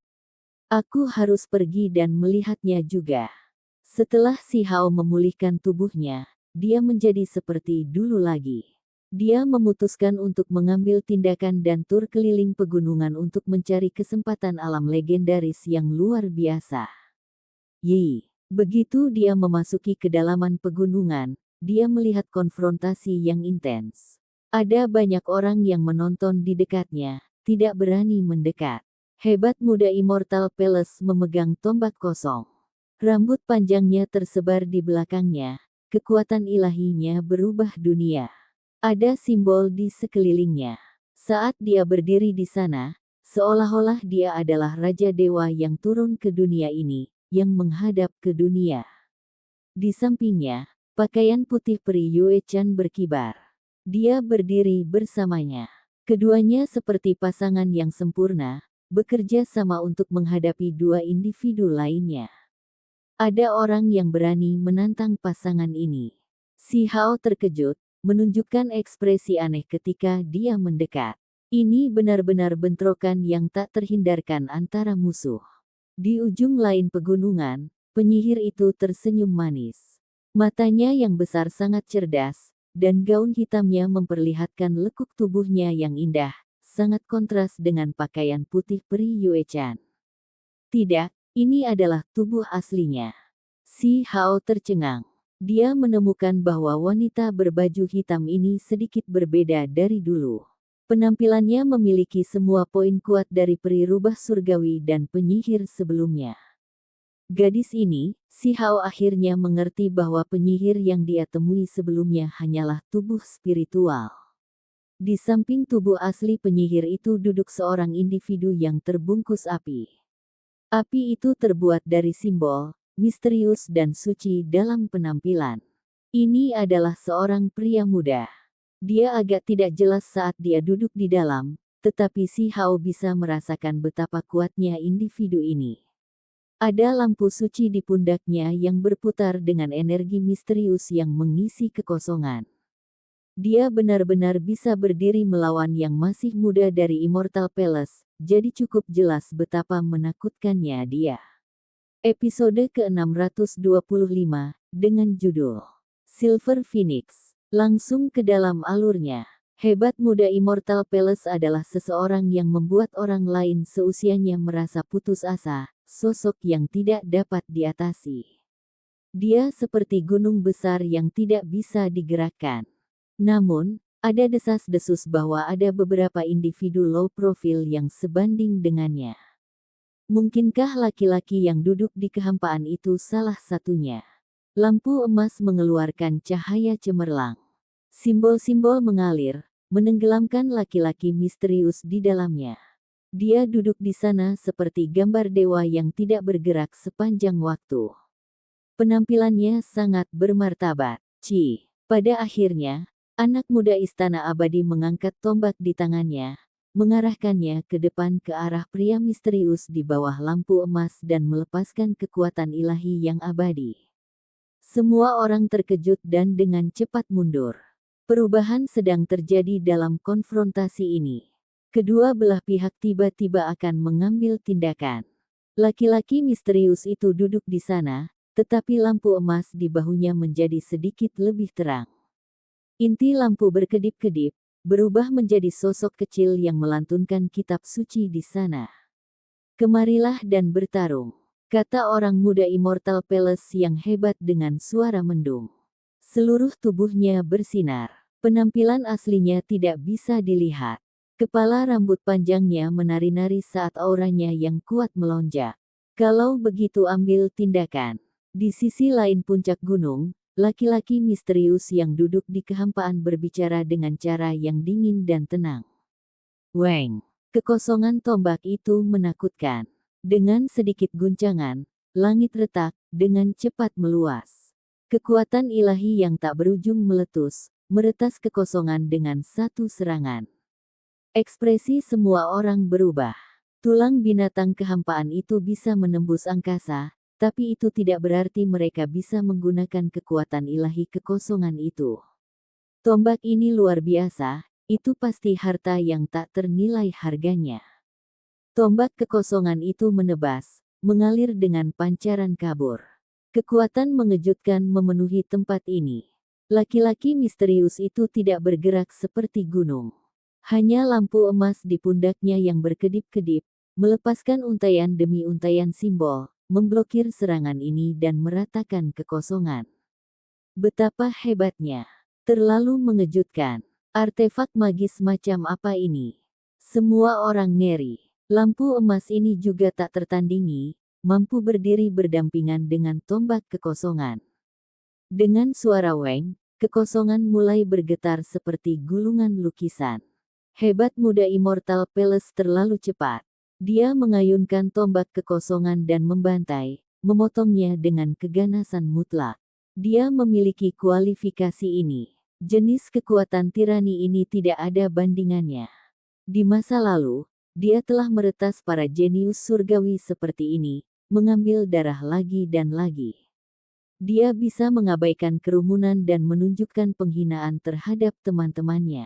Aku harus pergi dan melihatnya juga. Setelah si Hao memulihkan tubuhnya, dia menjadi seperti dulu lagi. Dia memutuskan untuk mengambil tindakan dan tur keliling pegunungan untuk mencari kesempatan alam legendaris yang luar biasa. Begitu dia memasuki kedalaman pegunungan, dia melihat konfrontasi yang intens. Ada banyak orang yang menonton di dekatnya, tidak berani mendekat. Hebat muda Immortal Palace memegang tombak kosong. Rambut panjangnya tersebar di belakangnya, kekuatan ilahinya berubah dunia. Ada simbol di sekelilingnya. Saat dia berdiri di sana, seolah-olah dia adalah Raja Dewa yang turun ke dunia ini, yang menghadap ke dunia. Di sampingnya, pakaian putih peri Yue Chan berkibar. Dia berdiri bersamanya. Keduanya seperti pasangan yang sempurna, bekerja sama untuk menghadapi dua individu lainnya. Ada orang yang berani menantang pasangan ini. Si Hao terkejut, menunjukkan ekspresi aneh ketika dia mendekat. Ini benar-benar bentrokan yang tak terhindarkan antara musuh. Di ujung lain pegunungan, penyihir itu tersenyum manis. Matanya yang besar sangat cerdas, dan gaun hitamnya memperlihatkan lekuk tubuhnya yang indah, sangat kontras dengan pakaian putih peri Yue Chan. Tidak, ini adalah tubuh aslinya. Si Hao tercengang. Dia menemukan bahwa wanita berbaju hitam ini sedikit berbeda dari dulu. Penampilannya memiliki semua poin kuat dari peri rubah surgawi dan penyihir sebelumnya. Gadis ini, si Hao akhirnya mengerti bahwa penyihir yang dia temui sebelumnya hanyalah tubuh spiritual. Di samping tubuh asli penyihir itu duduk seorang individu yang terbungkus api. Api itu terbuat dari simbol, misterius dan suci dalam penampilan. Ini adalah seorang pria muda. Dia agak tidak jelas saat dia duduk di dalam, tetapi si Hao bisa merasakan betapa kuatnya individu ini. Ada lampu suci di pundaknya yang berputar dengan energi misterius yang mengisi kekosongan. Dia benar-benar bisa berdiri melawan yang masih muda dari Immortal Palace, jadi cukup jelas betapa menakutkannya dia. Episode ke-625, dengan judul Silver Phoenix. Langsung ke dalam alurnya. Hebat muda Immortal Palace adalah seseorang yang membuat orang lain seusianya merasa putus asa, sosok yang tidak dapat diatasi. Dia seperti gunung besar yang tidak bisa digerakkan. Namun, ada desas-desus bahwa ada beberapa individu low profile yang sebanding dengannya. Mungkinkah laki-laki yang duduk di kehampaan itu salah satunya? Lampu emas mengeluarkan cahaya cemerlang. Simbol-simbol mengalir, menenggelamkan laki-laki misterius di dalamnya. Dia duduk di sana seperti gambar dewa yang tidak bergerak sepanjang waktu. Penampilannya sangat bermartabat. Pada akhirnya, anak muda istana abadi mengangkat tombak di tangannya, mengarahkannya ke depan ke arah pria misterius di bawah lampu emas dan melepaskan kekuatan ilahi yang abadi. Semua orang terkejut dan dengan cepat mundur. Perubahan sedang terjadi dalam konfrontasi ini. Kedua belah pihak tiba-tiba akan mengambil tindakan. Laki-laki misterius itu duduk di sana, tetapi lampu emas di bahunya menjadi sedikit lebih terang. Inti lampu berkedip-kedip, berubah menjadi sosok kecil yang melantunkan kitab suci di sana. Kemarilah dan bertarung. kata orang muda Immortal Palace yang hebat dengan suara mendung. Seluruh tubuhnya bersinar. Penampilan aslinya tidak bisa dilihat. Kepala rambut panjangnya menari-nari saat auranya yang kuat melonjak. Kalau begitu ambil tindakan. Di sisi lain puncak gunung, laki-laki misterius yang duduk di kehampaan berbicara dengan cara yang dingin dan tenang. Weng. Kekosongan tombak itu menakutkan. Dengan sedikit guncangan, langit retak dengan cepat meluas. Kekuatan ilahi yang tak berujung meletus, meretas kekosongan dengan satu serangan. Ekspresi semua orang berubah. Tulang binatang kehampaan itu bisa menembus angkasa, tapi itu tidak berarti mereka bisa menggunakan kekuatan ilahi kekosongan itu. Tombak ini luar biasa, itu pasti harta yang tak ternilai harganya. Tombak kekosongan itu menebas, mengalir dengan pancaran kabur. Kekuatan mengejutkan memenuhi tempat ini. Laki-laki misterius itu tidak bergerak seperti gunung. Hanya lampu emas di pundaknya yang berkedip-kedip, melepaskan untaian demi untaian simbol, memblokir serangan ini dan meratakan kekosongan. Betapa hebatnya! Terlalu mengejutkan. Artefak magis macam apa ini? Semua orang ngeri. Lampu emas ini juga tak tertandingi, mampu berdiri berdampingan dengan tombak kekosongan. Dengan suara weng, kekosongan mulai bergetar seperti gulungan lukisan. Hebat muda Immortal Palace terlalu cepat. Dia mengayunkan tombak kekosongan dan membantai, memotongnya dengan keganasan mutlak. Dia memiliki kualifikasi ini. Jenis kekuatan tirani ini tidak ada bandingannya. Di masa lalu, dia telah meretas para jenius surgawi seperti ini, mengambil darah lagi dan lagi. Dia bisa mengabaikan kerumunan dan menunjukkan penghinaan terhadap teman-temannya.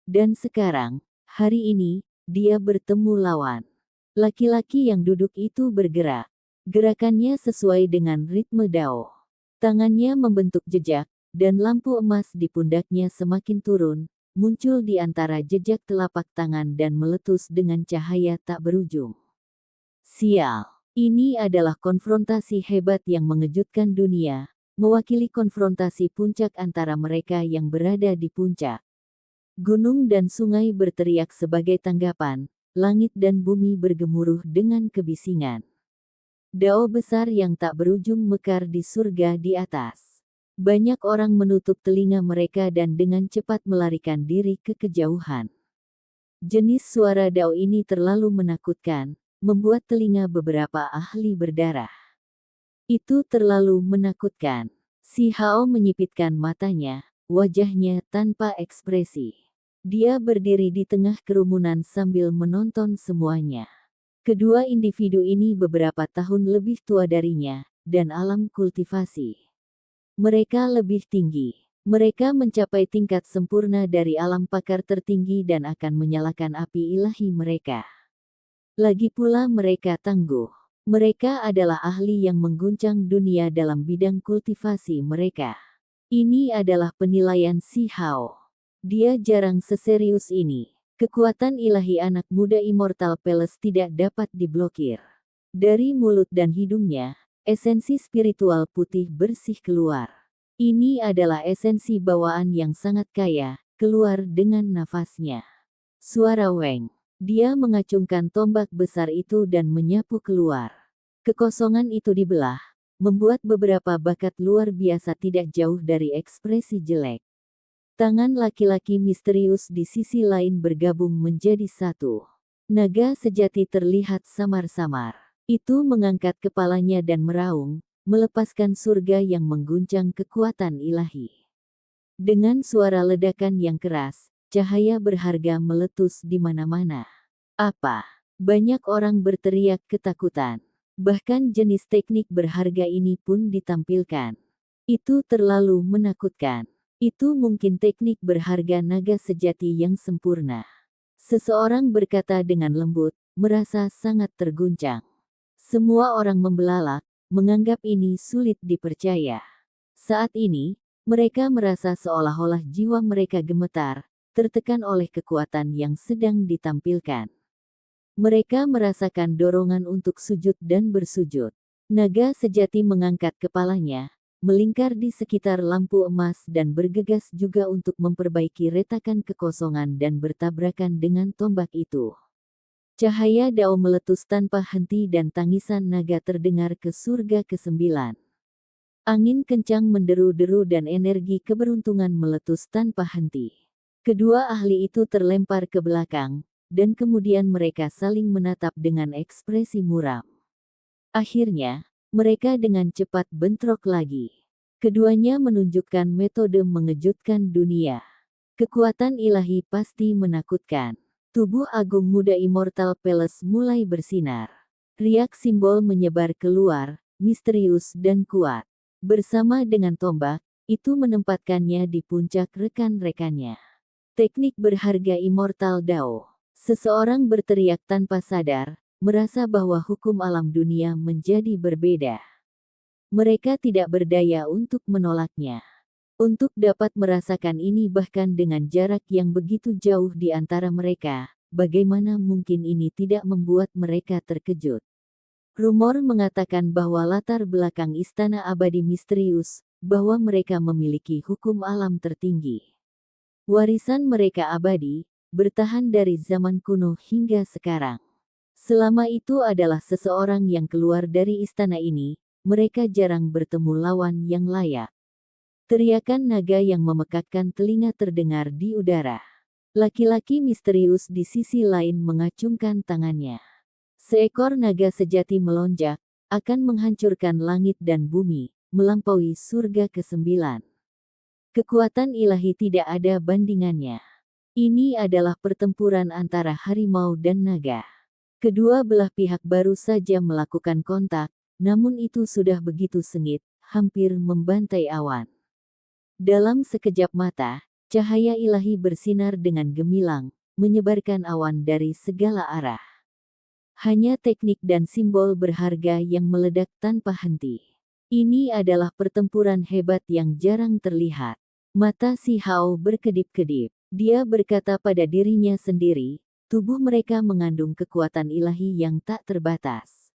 Dan sekarang, hari ini, dia bertemu lawan. Laki-laki yang duduk itu bergerak. Gerakannya sesuai dengan ritme Dao. Tangannya membentuk jejak, dan lampu emas di pundaknya semakin turun, muncul di antara jejak telapak tangan dan meletus dengan cahaya tak berujung. Sial, ini adalah konfrontasi hebat yang mengejutkan dunia, mewakili konfrontasi puncak antara mereka yang berada di puncak. Gunung dan sungai berteriak sebagai tanggapan, langit dan bumi bergemuruh dengan kebisingan. Dao besar yang tak berujung mekar di surga di atas. Banyak orang menutup telinga mereka dan dengan cepat melarikan diri ke kejauhan. Jenis suara Dao ini terlalu menakutkan, membuat telinga beberapa ahli berdarah. Itu terlalu menakutkan. Si Hao menyipitkan matanya, wajahnya tanpa ekspresi. Dia berdiri di tengah kerumunan sambil menonton semuanya. Kedua individu ini beberapa tahun lebih tua darinya, dan alam kultivasi mereka lebih tinggi. Mereka mencapai tingkat sempurna dari alam pakar tertinggi dan akan menyalakan api ilahi mereka. Lagi pula mereka tangguh. Mereka adalah ahli yang mengguncang dunia dalam bidang kultivasi mereka. Ini adalah penilaian Si Hao. Dia jarang seserius ini. Kekuatan ilahi anak muda Immortal Palace tidak dapat diblokir. Dari mulut dan hidungnya, esensi spiritual putih bersih keluar. Ini adalah esensi bawaan yang sangat kaya, keluar dengan nafasnya. Suara weng. Dia mengacungkan tombak besar itu dan menyapu keluar. Kekosongan itu dibelah, membuat beberapa bakat luar biasa tidak jauh dari ekspresi jelek. Tangan laki-laki misterius di sisi lain bergabung menjadi satu. Naga sejati terlihat samar-samar. Itu mengangkat kepalanya dan meraung, melepaskan surga yang mengguncang kekuatan ilahi. Dengan suara ledakan yang keras, cahaya berharga meletus di mana-mana. Apa? Banyak orang berteriak ketakutan. Bahkan jenis teknik berharga ini pun ditampilkan. Itu terlalu menakutkan. Itu mungkin teknik berharga naga sejati yang sempurna. Seseorang berkata dengan lembut, merasa sangat terguncang. Semua orang membelalak, menganggap ini sulit dipercaya. Saat ini, mereka merasa seolah-olah jiwa mereka gemetar, tertekan oleh kekuatan yang sedang ditampilkan. Mereka merasakan dorongan untuk sujud dan bersujud. Naga sejati mengangkat kepalanya, melingkar di sekitar lampu emas dan bergegas juga untuk memperbaiki retakan kekosongan dan bertabrakan dengan tombak itu. Cahaya Dao meletus tanpa henti dan tangisan naga terdengar ke surga ke-9. Angin kencang menderu-deru dan energi keberuntungan meletus tanpa henti. Kedua ahli itu terlempar ke belakang, dan kemudian mereka saling menatap dengan ekspresi muram. Akhirnya, mereka dengan cepat bentrok lagi. Keduanya menunjukkan metode mengejutkan dunia. Kekuatan ilahi pasti menakutkan. Tubuh agung muda Immortal Palace mulai bersinar. Riak simbol menyebar keluar, misterius dan kuat. Bersama dengan tombak, itu menempatkannya di puncak rekan-rekannya. Teknik berharga Immortal Dao. Seseorang berteriak tanpa sadar, merasa bahwa hukum alam dunia menjadi berbeda. Mereka tidak berdaya untuk menolaknya. Untuk dapat merasakan ini bahkan dengan jarak yang begitu jauh di antara mereka, bagaimana mungkin ini tidak membuat mereka terkejut? Rumor mengatakan bahwa latar belakang Istana Abadi misterius, bahwa mereka memiliki hukum alam tertinggi. Warisan mereka abadi, bertahan dari zaman kuno hingga sekarang. Selama itu adalah seseorang yang keluar dari istana ini, mereka jarang bertemu lawan yang layak. Teriakan naga yang memekakkan telinga terdengar di udara. Laki-laki misterius di sisi lain mengacungkan tangannya. Seekor naga sejati melonjak, akan menghancurkan langit dan bumi, melampaui surga ke-9. Kekuatan ilahi tidak ada bandingannya. Ini adalah pertempuran antara harimau dan naga. Kedua belah pihak baru saja melakukan kontak, namun itu sudah begitu sengit, hampir membantai awan. Dalam sekejap mata, cahaya ilahi bersinar dengan gemilang, menyebarkan awan dari segala arah. Hanya teknik dan simbol berharga yang meledak tanpa henti. Ini adalah pertempuran hebat yang jarang terlihat. Mata si Hao berkedip-kedip. Dia berkata pada dirinya sendiri, tubuh mereka mengandung kekuatan ilahi yang tak terbatas.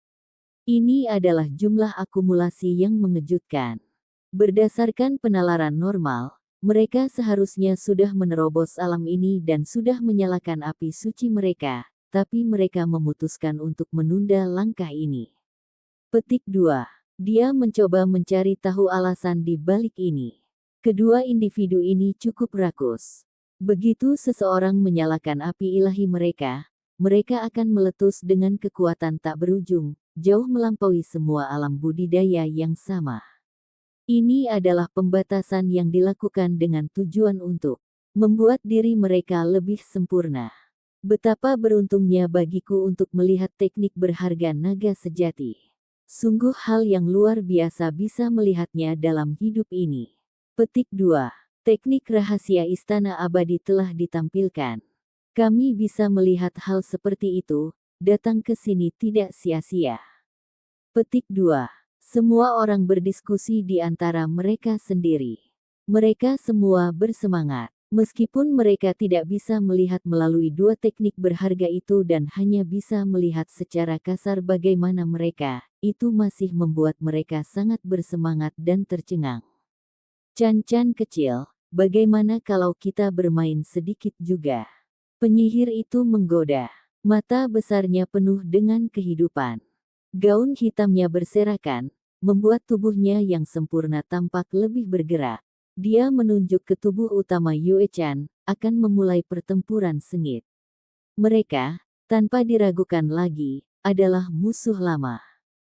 Ini adalah jumlah akumulasi yang mengejutkan. Berdasarkan penalaran normal, mereka seharusnya sudah menerobos alam ini dan sudah menyalakan api suci mereka. Tapi mereka memutuskan untuk menunda langkah ini. Petik 2. Dia mencoba mencari tahu alasan di balik ini. Kedua individu ini cukup rakus. Begitu seseorang menyalakan api ilahi mereka, mereka akan meletus dengan kekuatan tak berujung, jauh melampaui semua alam budidaya yang sama. Ini adalah pembatasan yang dilakukan dengan tujuan untuk membuat diri mereka lebih sempurna. Betapa beruntungnya bagiku untuk melihat teknik berharga naga sejati. Sungguh hal yang luar biasa bisa melihatnya dalam hidup ini. Petik 2. Teknik rahasia Istana Abadi telah ditampilkan. Kami bisa melihat hal seperti itu, datang ke sini tidak sia-sia. Petik 2. Semua orang berdiskusi di antara mereka sendiri. Mereka semua bersemangat. Meskipun mereka tidak bisa melihat melalui dua teknik berharga itu dan hanya bisa melihat secara kasar bagaimana mereka, itu masih membuat mereka sangat bersemangat dan tercengang. Can-can kecil, bagaimana kalau kita bermain sedikit juga? Penyihir itu menggoda. Mata besarnya penuh dengan kehidupan. Gaun hitamnya berserakan, membuat tubuhnya yang sempurna tampak lebih bergerak. Dia menunjuk ke tubuh utama Yue Chan, akan memulai pertempuran sengit. Mereka, tanpa diragukan lagi, adalah musuh lama.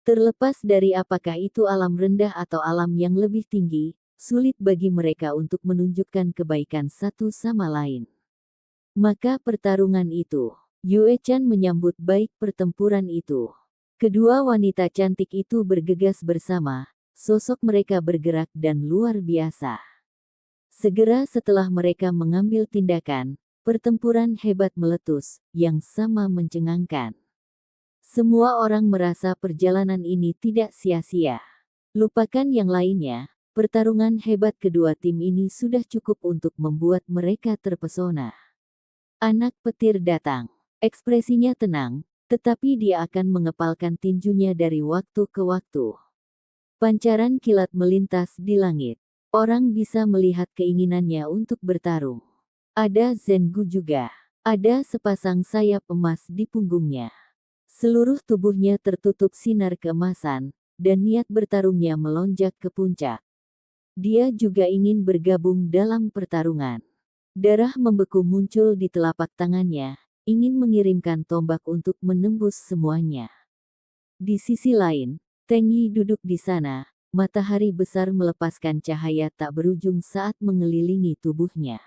Terlepas dari apakah itu alam rendah atau alam yang lebih tinggi, sulit bagi mereka untuk menunjukkan kebaikan satu sama lain. Maka pertarungan itu, Yue Chan menyambut baik pertempuran itu. Kedua wanita cantik itu bergegas bersama, sosok mereka bergerak dan luar biasa. Segera setelah mereka mengambil tindakan, pertempuran hebat meletus, yang sama mencengangkan. Semua orang merasa perjalanan ini tidak sia-sia. Lupakan yang lainnya, pertarungan hebat kedua tim ini sudah cukup untuk membuat mereka terpesona. Anak petir datang. Ekspresinya tenang, tetapi dia akan mengepalkan tinjunya dari waktu ke waktu. Pancaran kilat melintas di langit. Orang bisa melihat keinginannya untuk bertarung. Ada Zengu juga. Ada sepasang sayap emas di punggungnya. Seluruh tubuhnya tertutup sinar keemasan, dan niat bertarungnya melonjak ke puncak. Dia juga ingin bergabung dalam pertarungan. Darah membeku muncul di telapak tangannya, ingin mengirimkan tombak untuk menembus semuanya. Di sisi lain, Teng Yi duduk di sana, matahari besar melepaskan cahaya tak berujung saat mengelilingi tubuhnya.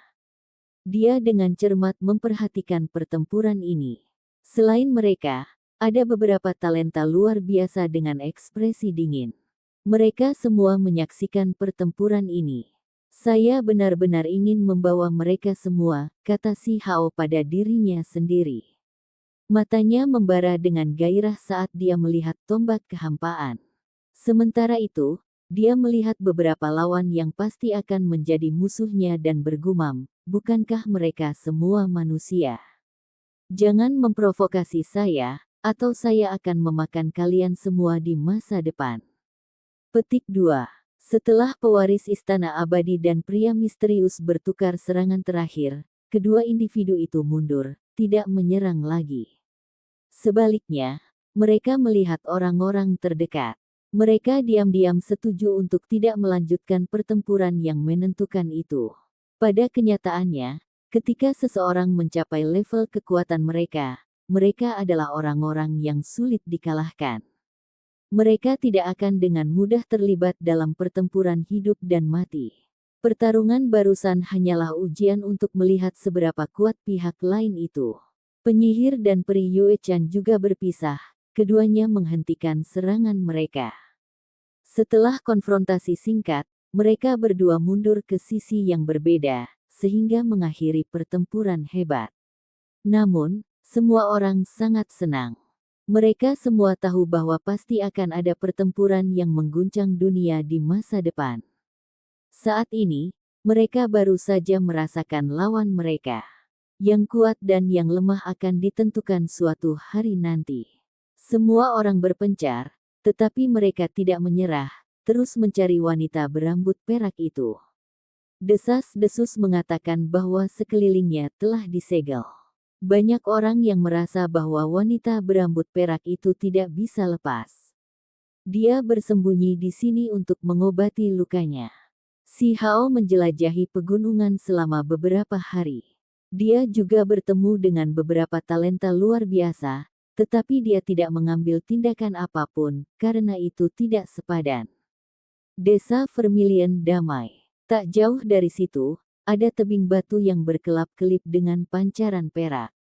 Dia dengan cermat memperhatikan pertempuran ini. Selain mereka, ada beberapa talenta luar biasa dengan ekspresi dingin. Mereka semua menyaksikan pertempuran ini. Saya benar-benar ingin membawa mereka semua, kata Si Hao pada dirinya sendiri. Matanya membara dengan gairah saat dia melihat tombak kehampaan. Sementara itu, dia melihat beberapa lawan yang pasti akan menjadi musuhnya dan bergumam, bukankah mereka semua manusia? Jangan memprovokasi saya, atau saya akan memakan kalian semua di masa depan. Petik 2. Setelah pewaris Istana Abadi dan pria misterius bertukar serangan terakhir, kedua individu itu mundur, tidak menyerang lagi. Sebaliknya, mereka melihat orang-orang terdekat. Mereka diam-diam setuju untuk tidak melanjutkan pertempuran yang menentukan itu. Pada kenyataannya, ketika seseorang mencapai level kekuatan mereka, mereka adalah orang-orang yang sulit dikalahkan. Mereka tidak akan dengan mudah terlibat dalam pertempuran hidup dan mati. Pertarungan barusan hanyalah ujian untuk melihat seberapa kuat pihak lain itu. Penyihir dan peri Yue Chan juga berpisah, keduanya menghentikan serangan mereka. Setelah konfrontasi singkat, mereka berdua mundur ke sisi yang berbeda, sehingga mengakhiri pertempuran hebat. Namun, semua orang sangat senang. Mereka semua tahu bahwa pasti akan ada pertempuran yang mengguncang dunia di masa depan. Saat ini, mereka baru saja merasakan lawan mereka. Yang kuat dan yang lemah akan ditentukan suatu hari nanti. Semua orang berpencar, tetapi mereka tidak menyerah, terus mencari wanita berambut perak itu. Desas-desus mengatakan bahwa sekelilingnya telah disegel. Banyak orang yang merasa bahwa wanita berambut perak itu tidak bisa lepas. Dia bersembunyi di sini untuk mengobati lukanya. Si Hao menjelajahi pegunungan selama beberapa hari. Dia juga bertemu dengan beberapa talenta luar biasa, tetapi dia tidak mengambil tindakan apapun, karena itu tidak sepadan. Desa Vermilion damai. Tak jauh dari situ, ada tebing batu yang berkelap-kelip dengan pancaran perak.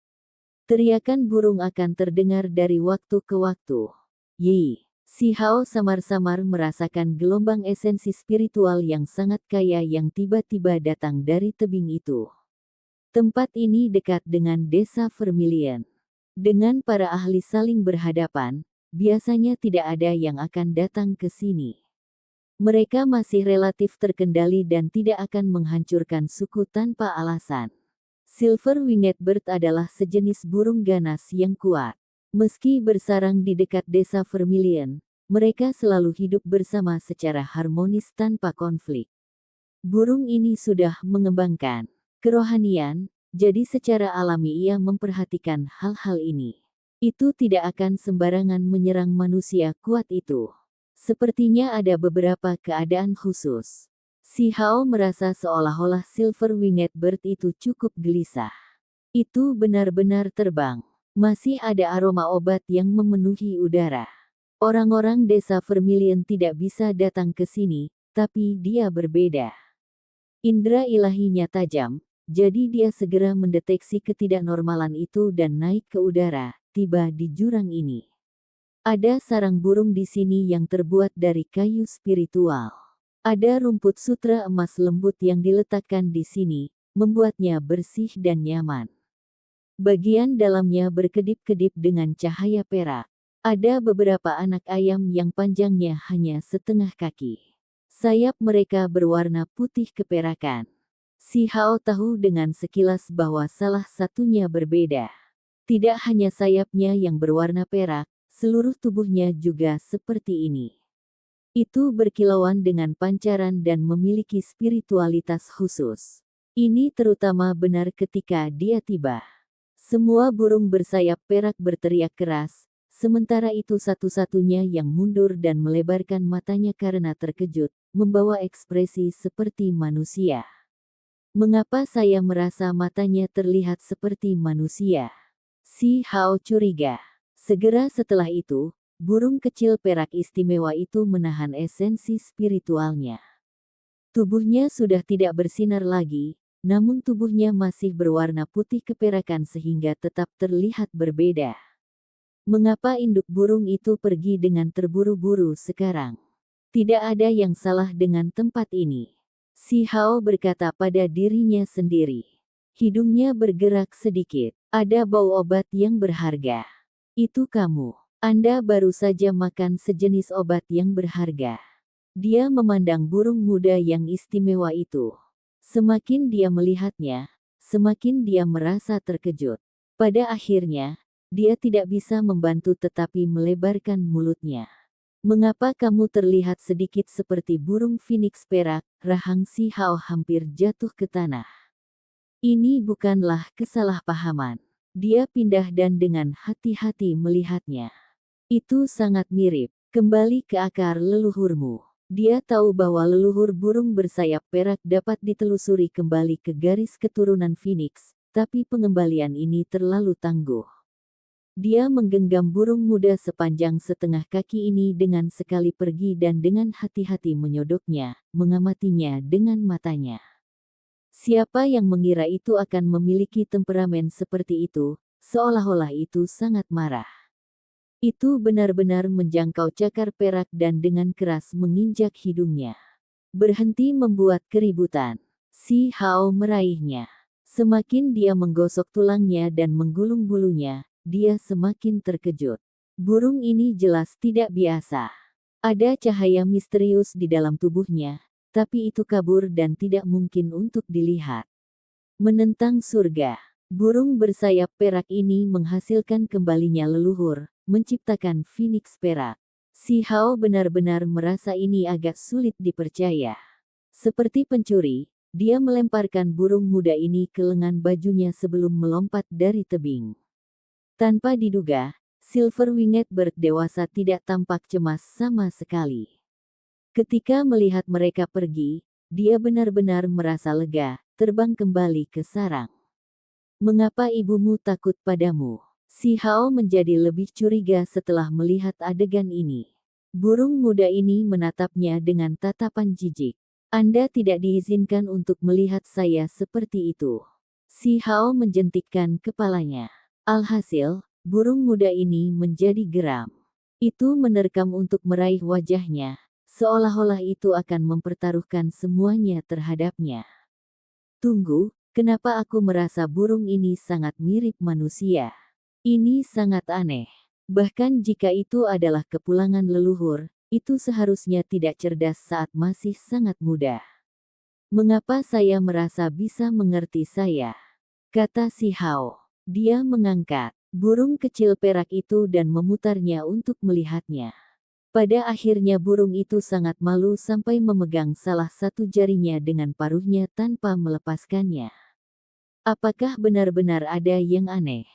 Teriakan burung akan terdengar dari waktu ke waktu. Yi, Si Hao samar-samar merasakan gelombang esensi spiritual yang sangat kaya yang tiba-tiba datang dari tebing itu. Tempat ini dekat dengan desa Vermilion. Dengan para ahli saling berhadapan, biasanya tidak ada yang akan datang ke sini. Mereka masih relatif terkendali dan tidak akan menghancurkan suku tanpa alasan. Silver Winged Bird adalah sejenis burung ganas yang kuat. Meski bersarang di dekat desa Vermilion, mereka selalu hidup bersama secara harmonis tanpa konflik. Burung ini sudah mengembangkan kerohanian, jadi secara alami ia memperhatikan hal-hal ini. Itu tidak akan sembarangan menyerang manusia kuat itu. Sepertinya ada beberapa keadaan khusus. Si Hao merasa seolah-olah Silver Winged Bird itu cukup gelisah. Itu benar-benar terbang. Masih ada aroma obat yang memenuhi udara. Orang-orang desa Vermilion tidak bisa datang ke sini, tapi dia berbeda. Indra ilahinya tajam, jadi dia segera mendeteksi ketidaknormalan itu dan naik ke udara, tiba di jurang ini. Ada sarang burung di sini yang terbuat dari kayu spiritual. Ada rumput sutra emas lembut yang diletakkan di sini, membuatnya bersih dan nyaman. Bagian dalamnya berkedip-kedip dengan cahaya perak. Ada beberapa anak ayam yang panjangnya hanya setengah kaki. Sayap mereka berwarna putih keperakan. Si Hao tahu dengan sekilas bahwa salah satunya berbeda. Tidak hanya sayapnya yang berwarna perak, seluruh tubuhnya juga seperti ini. Itu berkilauan dengan pancaran dan memiliki spiritualitas khusus. Ini terutama benar ketika dia tiba. Semua burung bersayap perak berteriak keras, sementara itu satu-satunya yang mundur dan melebarkan matanya karena terkejut, membawa ekspresi seperti manusia. Mengapa saya merasa matanya terlihat seperti manusia? Si Hao curiga. Segera setelah itu, burung kecil perak istimewa itu menahan esensi spiritualnya. Tubuhnya sudah tidak bersinar lagi, namun tubuhnya masih berwarna putih keperakan sehingga tetap terlihat berbeda. Mengapa induk burung itu pergi dengan terburu-buru sekarang? Tidak ada yang salah dengan tempat ini. Si Hao berkata pada dirinya sendiri. Hidungnya bergerak sedikit. Ada bau obat yang berharga. Itu kamu. Anda baru saja makan sejenis obat yang berharga. Dia memandang burung muda yang istimewa itu. Semakin dia melihatnya, semakin dia merasa terkejut. Pada akhirnya, dia tidak bisa membantu tetapi melebarkan mulutnya. Mengapa kamu terlihat sedikit seperti burung phoenix perak? Rahang Si Hao hampir jatuh ke tanah. Ini bukanlah kesalahpahaman. Dia pindah dan dengan hati-hati melihatnya. Itu sangat mirip. Kembali ke akar leluhurmu. Dia tahu bahwa leluhur burung bersayap perak dapat ditelusuri kembali ke garis keturunan Phoenix, tapi pengembalian ini terlalu tangguh. Dia menggenggam burung muda sepanjang setengah kaki ini dengan sekali pergi dan dengan hati-hati menyodoknya, mengamatinya dengan matanya. Siapa yang mengira itu akan memiliki temperamen seperti itu, seolah-olah itu sangat marah. Itu benar-benar menjangkau cakar perak dan dengan keras menginjak hidungnya. Berhenti membuat keributan. Si Hao meraihnya. Semakin dia menggosok tulangnya dan menggulung bulunya, dia semakin terkejut. Burung ini jelas tidak biasa. Ada cahaya misterius di dalam tubuhnya, tapi itu kabur dan tidak mungkin untuk dilihat. Menentang surga. Burung bersayap perak ini menghasilkan kembalinya leluhur, menciptakan phoenix perak. Si Hao benar-benar merasa ini agak sulit dipercaya. Seperti pencuri, dia melemparkan burung muda ini ke lengan bajunya sebelum melompat dari tebing. Tanpa diduga, Silver Winged Bird dewasa tidak tampak cemas sama sekali. Ketika melihat mereka pergi, dia benar-benar merasa lega, terbang kembali ke sarang. Mengapa ibumu takut padamu? Si Hao menjadi lebih curiga setelah melihat adegan ini. Burung muda ini menatapnya dengan tatapan jijik. Anda tidak diizinkan untuk melihat saya seperti itu. Si Hao menjentikkan kepalanya. Alhasil, burung muda ini menjadi geram. Itu menerkam untuk meraih wajahnya, seolah-olah itu akan mempertaruhkan semuanya terhadapnya. Tunggu. Kenapa aku merasa burung ini sangat mirip manusia? Ini sangat aneh. Bahkan jika itu adalah kepulangan leluhur, itu seharusnya tidak cerdas saat masih sangat muda. Mengapa saya merasa bisa mengerti saya? Kata si Hao. Dia mengangkat burung kecil perak itu dan memutarnya untuk melihatnya. Pada akhirnya burung itu sangat malu sampai memegang salah satu jarinya dengan paruhnya tanpa melepaskannya. Apakah benar-benar ada yang aneh?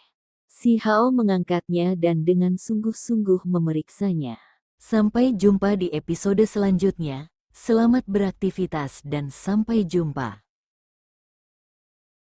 Si Hao mengangkatnya dan dengan sungguh-sungguh memeriksanya. Sampai jumpa di episode selanjutnya. Selamat beraktivitas dan sampai jumpa.